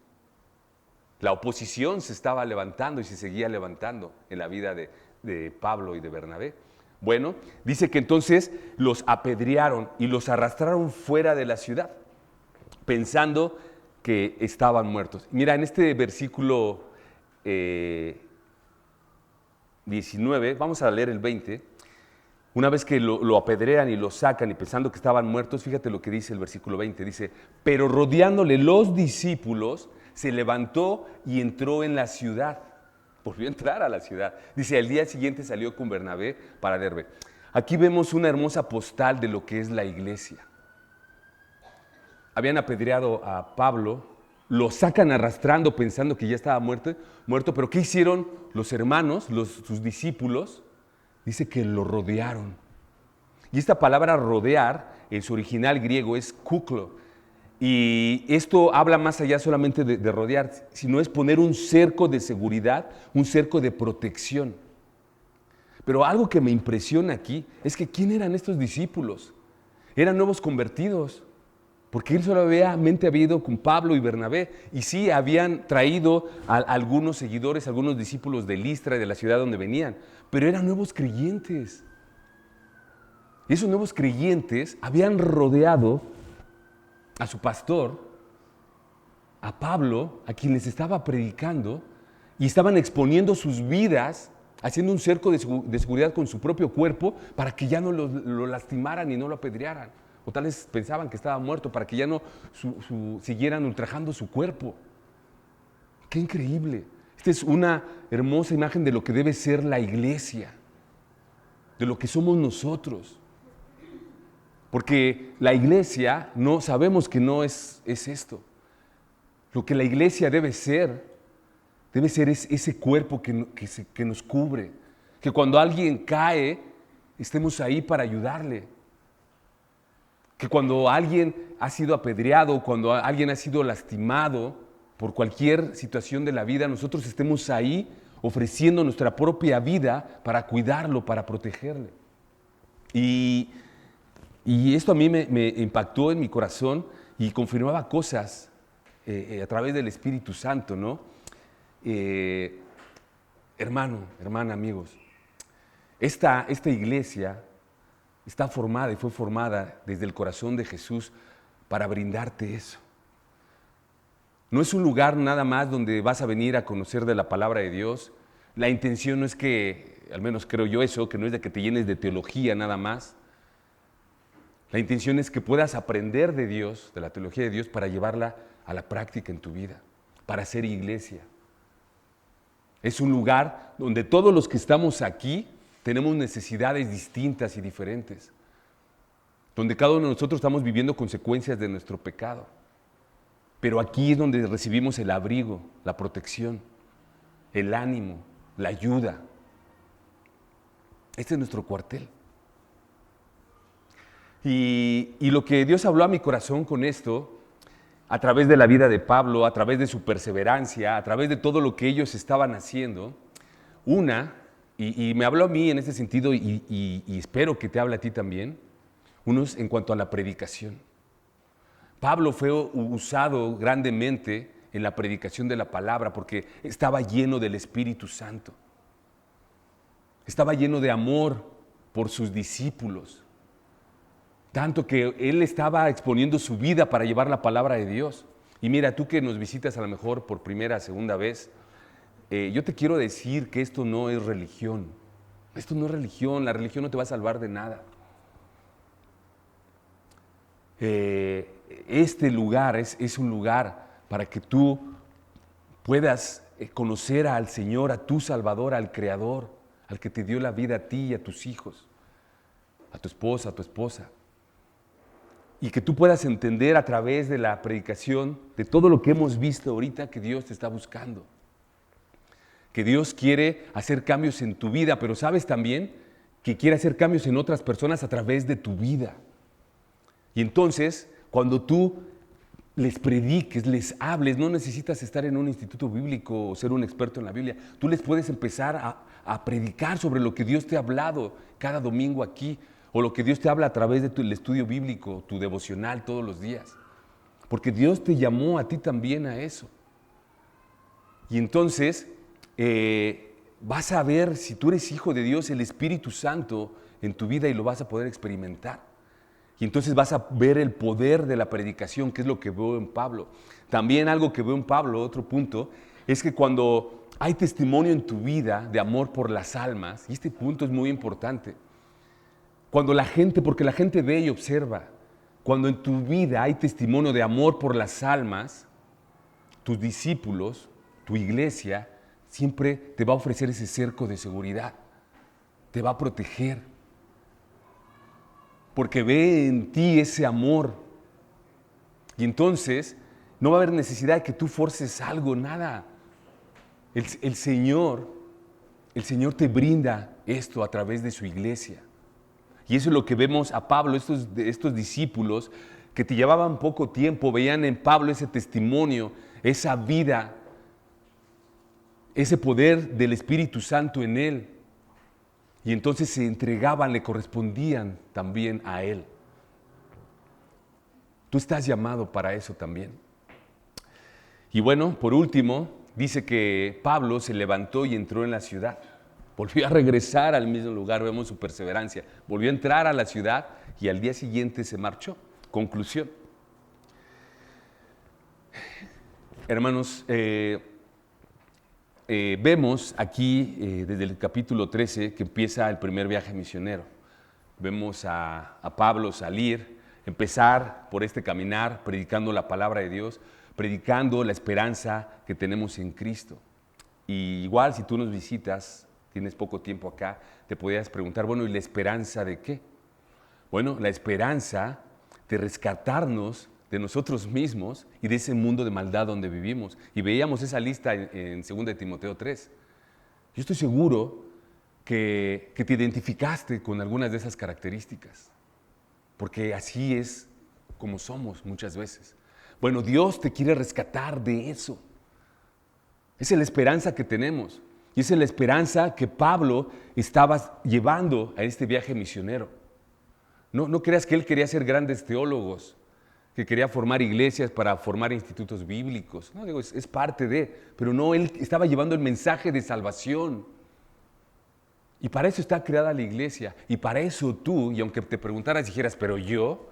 S1: La oposición se estaba levantando y se seguía levantando en la vida de Pablo y de Bernabé. Bueno, dice que entonces los apedrearon y los arrastraron fuera de la ciudad, pensando que estaban muertos. Mira, en este versículo 19, vamos a leer el 20. Una vez que lo apedrean y lo sacan y pensando que estaban muertos, fíjate lo que dice el versículo 20. Dice, pero rodeándole los discípulos, se levantó y entró en la ciudad. Volvió a entrar a la ciudad. Dice, al día siguiente salió con Bernabé para Derbe. Aquí vemos una hermosa postal de lo que es la iglesia. Habían apedreado a Pablo, lo sacan arrastrando pensando que ya estaba muerto, pero ¿qué hicieron los hermanos, sus discípulos? Dice que lo rodearon. Y esta palabra rodear, en su original griego, es kuklo. Y esto habla más allá solamente de rodear, sino es poner un cerco de seguridad, un cerco de protección. Pero algo que me impresiona aquí es que ¿quién eran estos discípulos? Eran nuevos convertidos, porque él solamente había ido con Pablo y Bernabé, y sí habían traído a algunos seguidores, algunos discípulos de Listra, de la ciudad donde venían, pero eran nuevos creyentes. Y esos nuevos creyentes habían rodeado a su pastor, a Pablo, a quien les estaba predicando, y estaban exponiendo sus vidas, haciendo un cerco de seguridad con su propio cuerpo para que ya no lo lastimaran y no lo apedrearan. O tal vez pensaban que estaba muerto para que ya no siguieran ultrajando su cuerpo. ¡Qué increíble! Esta es una hermosa imagen de lo que debe ser la iglesia, de lo que somos nosotros. Porque la iglesia, no sabemos que no es esto. Lo que la iglesia debe ser ese cuerpo que nos cubre. Que cuando alguien cae, estemos ahí para ayudarle. Que cuando alguien ha sido apedreado, cuando alguien ha sido lastimado por cualquier situación de la vida, nosotros estemos ahí ofreciendo nuestra propia vida para cuidarlo, para protegerle. Y esto a mí me impactó en mi corazón y confirmaba cosas a través del Espíritu Santo, ¿no? Hermano, hermana, amigos, esta iglesia está formada y fue formada desde el corazón de Jesús para brindarte eso. No es un lugar nada más donde vas a venir a conocer de la palabra de Dios. La intención no es que, al menos creo yo eso, que no es de que te llenes de teología nada más. La intención es que puedas aprender de Dios, de la teología de Dios, para llevarla a la práctica en tu vida, para ser iglesia. Es un lugar donde todos los que estamos aquí tenemos necesidades distintas y diferentes, donde cada uno de nosotros estamos viviendo consecuencias de nuestro pecado. Pero aquí es donde recibimos el abrigo, la protección, el ánimo, la ayuda. Este es nuestro cuartel. Y lo que Dios habló a mi corazón con esto, a través de la vida de Pablo, a través de su perseverancia, a través de todo lo que ellos estaban haciendo, y me habló a mí en ese sentido y espero que te hable a ti también, unos en cuanto a la predicación. Pablo fue usado grandemente en la predicación de la palabra porque estaba lleno del Espíritu Santo. Estaba lleno de amor por sus discípulos. Tanto que él estaba exponiendo su vida para llevar la palabra de Dios. Y mira, tú que nos visitas a lo mejor por primera, segunda vez, yo te quiero decir que esto no es religión. Esto no es religión, la religión no te va a salvar de nada. Este lugar es un lugar para que tú puedas conocer al Señor, a tu Salvador, al Creador, al que te dio la vida a ti y a tus hijos, a tu esposa, a tu esposa. Y que tú puedas entender a través de la predicación de todo lo que hemos visto ahorita que Dios te está buscando. Que Dios quiere hacer cambios en tu vida, pero sabes también que quiere hacer cambios en otras personas a través de tu vida. Y entonces, cuando tú les prediques, les hables, no necesitas estar en un instituto bíblico o ser un experto en la Biblia. Tú les puedes empezar a predicar sobre lo que Dios te ha hablado cada domingo aquí, o lo que Dios te habla a través de el estudio bíblico, tu devocional todos los días. Porque Dios te llamó a ti también a eso. Y entonces vas a ver, si tú eres hijo de Dios, el Espíritu Santo en tu vida y lo vas a poder experimentar. Y entonces vas a ver el poder de la predicación, que es lo que veo en Pablo. También algo que veo en Pablo, otro punto, es que cuando hay testimonio en tu vida de amor por las almas, y este punto es muy importante, cuando la gente, porque la gente ve y observa, cuando en tu vida hay testimonio de amor por las almas, tus discípulos, tu iglesia, siempre te va a ofrecer ese cerco de seguridad, te va a proteger, porque ve en ti ese amor. Y entonces no va a haber necesidad de que tú forces algo, nada. El Señor te brinda esto a través de su iglesia. Y eso es lo que vemos a Pablo, estos discípulos que te llevaban poco tiempo, veían en Pablo ese testimonio, esa vida, ese poder del Espíritu Santo en él. Y entonces se entregaban, le correspondían también a él. Tú estás llamado para eso también. Y bueno, por último, dice que Pablo se levantó y entró en la ciudad. Volvió a regresar al mismo lugar, vemos su perseverancia. Volvió a entrar a la ciudad y al día siguiente se marchó. Conclusión. Hermanos, vemos aquí desde el capítulo 13 que empieza el primer viaje misionero. Vemos a Pablo salir, empezar por este caminar, predicando la palabra de Dios, predicando la esperanza que tenemos en Cristo. Y igual si tú nos visitas, tienes poco tiempo acá, te podrías preguntar, bueno, ¿y la esperanza de qué? Bueno, la esperanza de rescatarnos de nosotros mismos y de ese mundo de maldad donde vivimos. Y veíamos esa lista en 2 de Timoteo 3. Yo estoy seguro que te identificaste con algunas de esas características, porque así es como somos muchas veces. Bueno, Dios te quiere rescatar de eso. Esa es la esperanza que tenemos. Y esa es la esperanza que Pablo estaba llevando a este viaje misionero. No creas que él quería ser grandes teólogos, que quería formar iglesias para formar institutos bíblicos. No, digo, es parte de, pero no, él estaba llevando el mensaje de salvación. Y para eso está creada la iglesia. Y para eso tú, y aunque te preguntaras y dijeras, pero yo,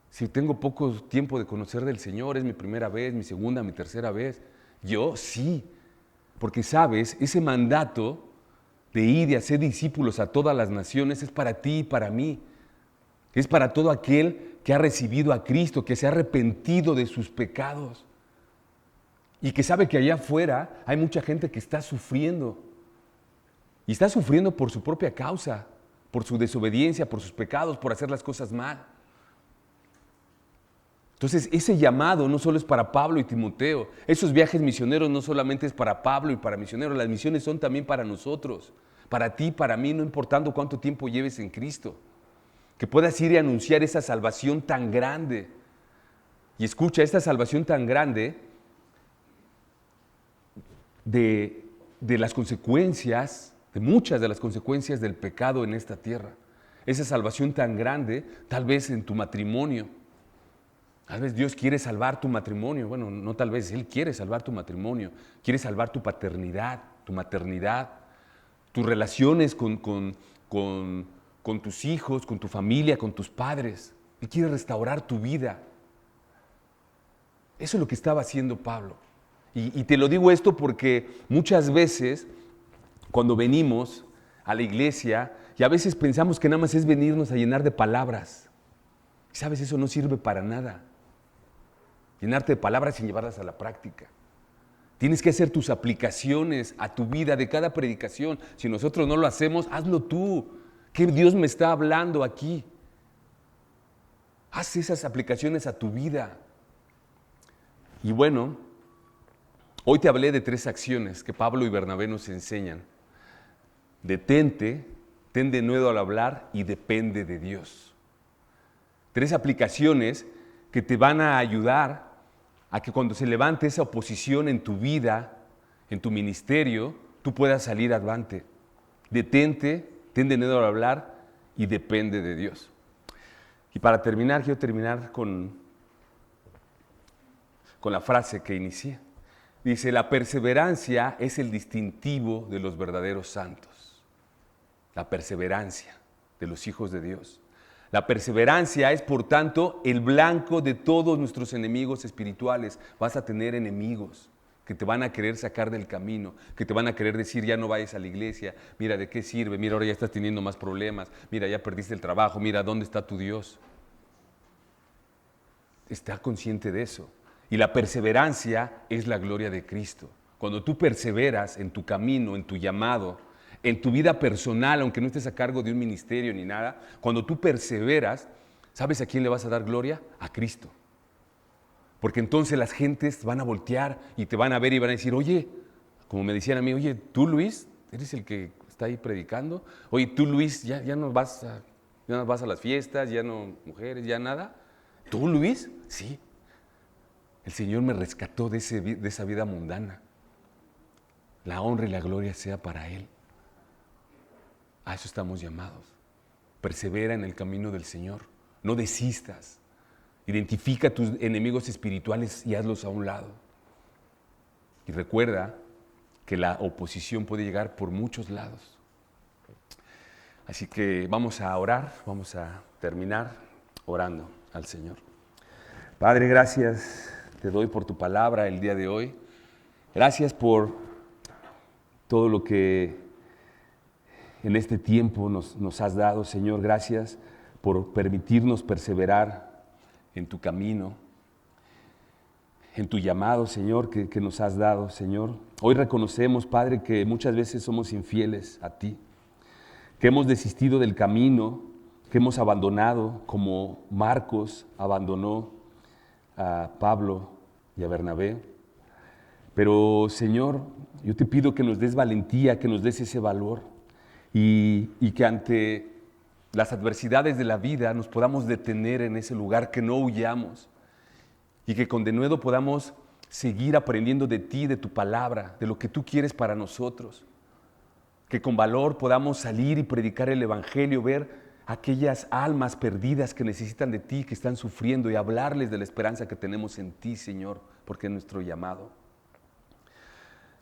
S1: si tengo poco tiempo de conocer del Señor, es mi primera vez, mi segunda, mi tercera vez, yo sí. Porque sabes, ese mandato de ir y hacer discípulos a todas las naciones es para ti y para mí. Es para todo aquel que ha recibido a Cristo, que se ha arrepentido de sus pecados y que sabe que allá afuera hay mucha gente que está sufriendo. Y está sufriendo por su propia causa, por su desobediencia, por sus pecados, por hacer las cosas mal. Entonces, ese llamado no solo es para Pablo y Timoteo. Esos viajes misioneros no solamente es para Pablo y para misioneros. Las misiones son también para nosotros. Para ti, para mí, no importando cuánto tiempo lleves en Cristo. Que puedas ir y anunciar esa salvación tan grande. Y escucha, esta salvación tan grande de las consecuencias, de muchas de las consecuencias del pecado en esta tierra. Esa salvación tan grande, tal vez en tu matrimonio. Tal vez Dios quiere salvar tu matrimonio. Bueno, no tal vez, Él quiere salvar tu matrimonio. Quiere salvar tu paternidad, tu maternidad, tus relaciones con tus hijos, con tu familia, con tus padres. Él quiere restaurar tu vida. Eso es lo que estaba haciendo Pablo. Y te lo digo esto porque muchas veces cuando venimos a la iglesia y a veces pensamos que nada más es venirnos a llenar de palabras. Y sabes, eso no sirve para nada. Llenarte de palabras sin llevarlas a la práctica. Tienes que hacer tus aplicaciones a tu vida de cada predicación. Si nosotros no lo hacemos, hazlo tú. ¿Qué Dios me está hablando aquí? Haz esas aplicaciones a tu vida. Y bueno, hoy te hablé de 3 acciones que Pablo y Bernabé nos enseñan. Detente, ten denuedo al hablar y depende de Dios. 3 aplicaciones que te van a ayudar a que cuando se levante esa oposición en tu vida, en tu ministerio, tú puedas salir adelante. Detente, ten derecho a hablar y depende de Dios. Y para terminar, quiero terminar con la frase que inicié. Dice, la perseverancia es el distintivo de los verdaderos santos. La perseverancia de los hijos de Dios. La perseverancia es, por tanto, el blanco de todos nuestros enemigos espirituales. Vas a tener enemigos que te van a querer sacar del camino, que te van a querer decir, ya no vayas a la iglesia, mira, ¿de qué sirve? Mira, ahora ya estás teniendo más problemas, mira, ya perdiste el trabajo, mira, ¿dónde está tu Dios? Está consciente de eso. Y la perseverancia es la gloria de Cristo. Cuando tú perseveras en tu camino, en tu llamado, en tu vida personal, aunque no estés a cargo de un ministerio ni nada, cuando tú perseveras, ¿sabes a quién le vas a dar gloria? A Cristo. Porque entonces las gentes van a voltear y te van a ver y van a decir, oye, como me decían a mí, oye, tú Luis, eres el que está ahí predicando. Oye, tú Luis, ya no vas a las fiestas, ya no mujeres, ya nada. ¿Tú Luis? Sí. El Señor me rescató de esa vida mundana. La honra y la gloria sea para Él. A eso estamos llamados. Persevera en el camino del Señor. No desistas. Identifica a tus enemigos espirituales y hazlos a un lado. Y recuerda que la oposición puede llegar por muchos lados. Así que vamos a orar, vamos a terminar orando al Señor. Padre, gracias te doy por tu palabra el día de hoy. Gracias por todo lo que en este tiempo nos has dado, Señor. Gracias por permitirnos perseverar en tu camino, en tu llamado, Señor, que nos has dado, Señor. Hoy reconocemos, Padre, que muchas veces somos infieles a ti, que hemos desistido del camino, que hemos abandonado, como Marcos abandonó a Pablo y a Bernabé. Pero, Señor, yo te pido que nos des valentía, que nos des ese valor y que ante las adversidades de la vida nos podamos detener en ese lugar, que no huyamos y que con denuedo podamos seguir aprendiendo de ti, de tu palabra, de lo que tú quieres para nosotros. Que con valor podamos salir y predicar el Evangelio, ver aquellas almas perdidas que necesitan de ti, que están sufriendo, y hablarles de la esperanza que tenemos en ti, Señor, porque es nuestro llamado.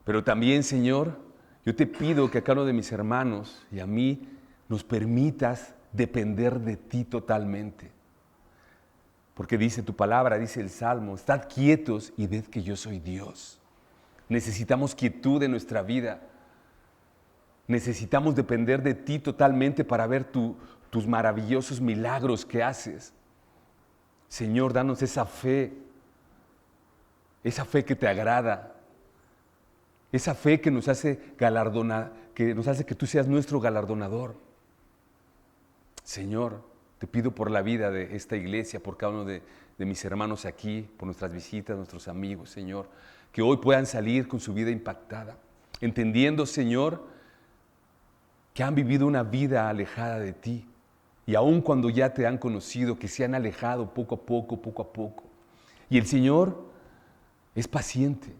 S1: Pero también, Señor, yo te pido que a cada uno de mis hermanos y a mí nos permitas depender de ti totalmente. Porque dice tu palabra, dice el Salmo, estad quietos y ved que yo soy Dios. Necesitamos quietud en nuestra vida. Necesitamos depender de ti totalmente para ver tus maravillosos milagros que haces. Señor, danos esa fe que te agrada, esa fe que nos hace galardonar, que nos hace que tú seas nuestro galardonador. Señor, te pido por la vida de esta iglesia, por cada uno de mis hermanos aquí, por nuestras visitas, nuestros amigos, Señor, que hoy puedan salir con su vida impactada, entendiendo, Señor, que han vivido una vida alejada de ti, y aun cuando ya te han conocido, que se han alejado poco a poco. Y el Señor es paciente,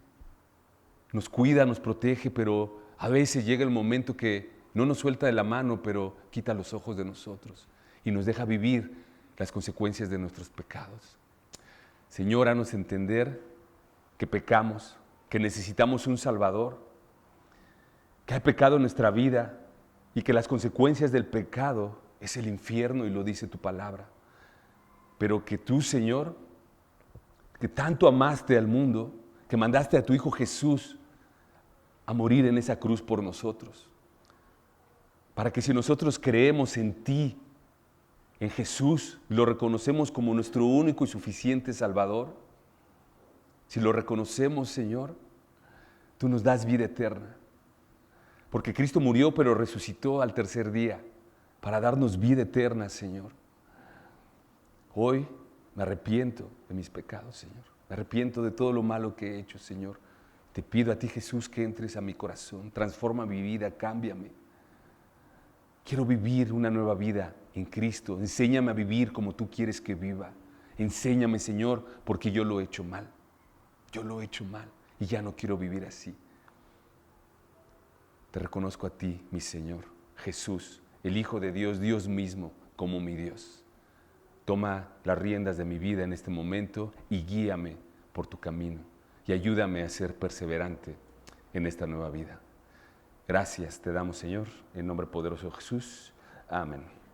S1: nos cuida, nos protege, pero a veces llega el momento que no nos suelta de la mano, pero quita los ojos de nosotros y nos deja vivir las consecuencias de nuestros pecados. Señor, haznos entender que pecamos, que necesitamos un Salvador, que hay pecado en nuestra vida y que las consecuencias del pecado es el infierno, y lo dice tu palabra. Pero que tú, Señor, que tanto amaste al mundo, que mandaste a tu Hijo Jesús a morir en esa cruz por nosotros, para que si nosotros creemos en ti, en Jesús, lo reconocemos como nuestro único y suficiente Salvador, si lo reconocemos, Señor, tú nos das vida eterna. Porque Cristo murió, pero resucitó al tercer día para darnos vida eterna, Señor. Hoy me arrepiento de mis pecados, Señor. Me arrepiento de todo lo malo que he hecho, Señor. Te pido a ti, Jesús, que entres a mi corazón, transforma mi vida, cámbiame. Quiero vivir una nueva vida en Cristo. Enséñame a vivir como tú quieres que viva. Enséñame, Señor, porque yo lo he hecho mal. Yo lo he hecho mal y ya no quiero vivir así. Te reconozco a ti, mi Señor. Jesús, el Hijo de Dios, Dios mismo, como mi Dios. Toma las riendas de mi vida en este momento y guíame por tu camino y ayúdame a ser perseverante en esta nueva vida. Gracias te damos, Señor, en nombre poderoso de Jesús. Amén.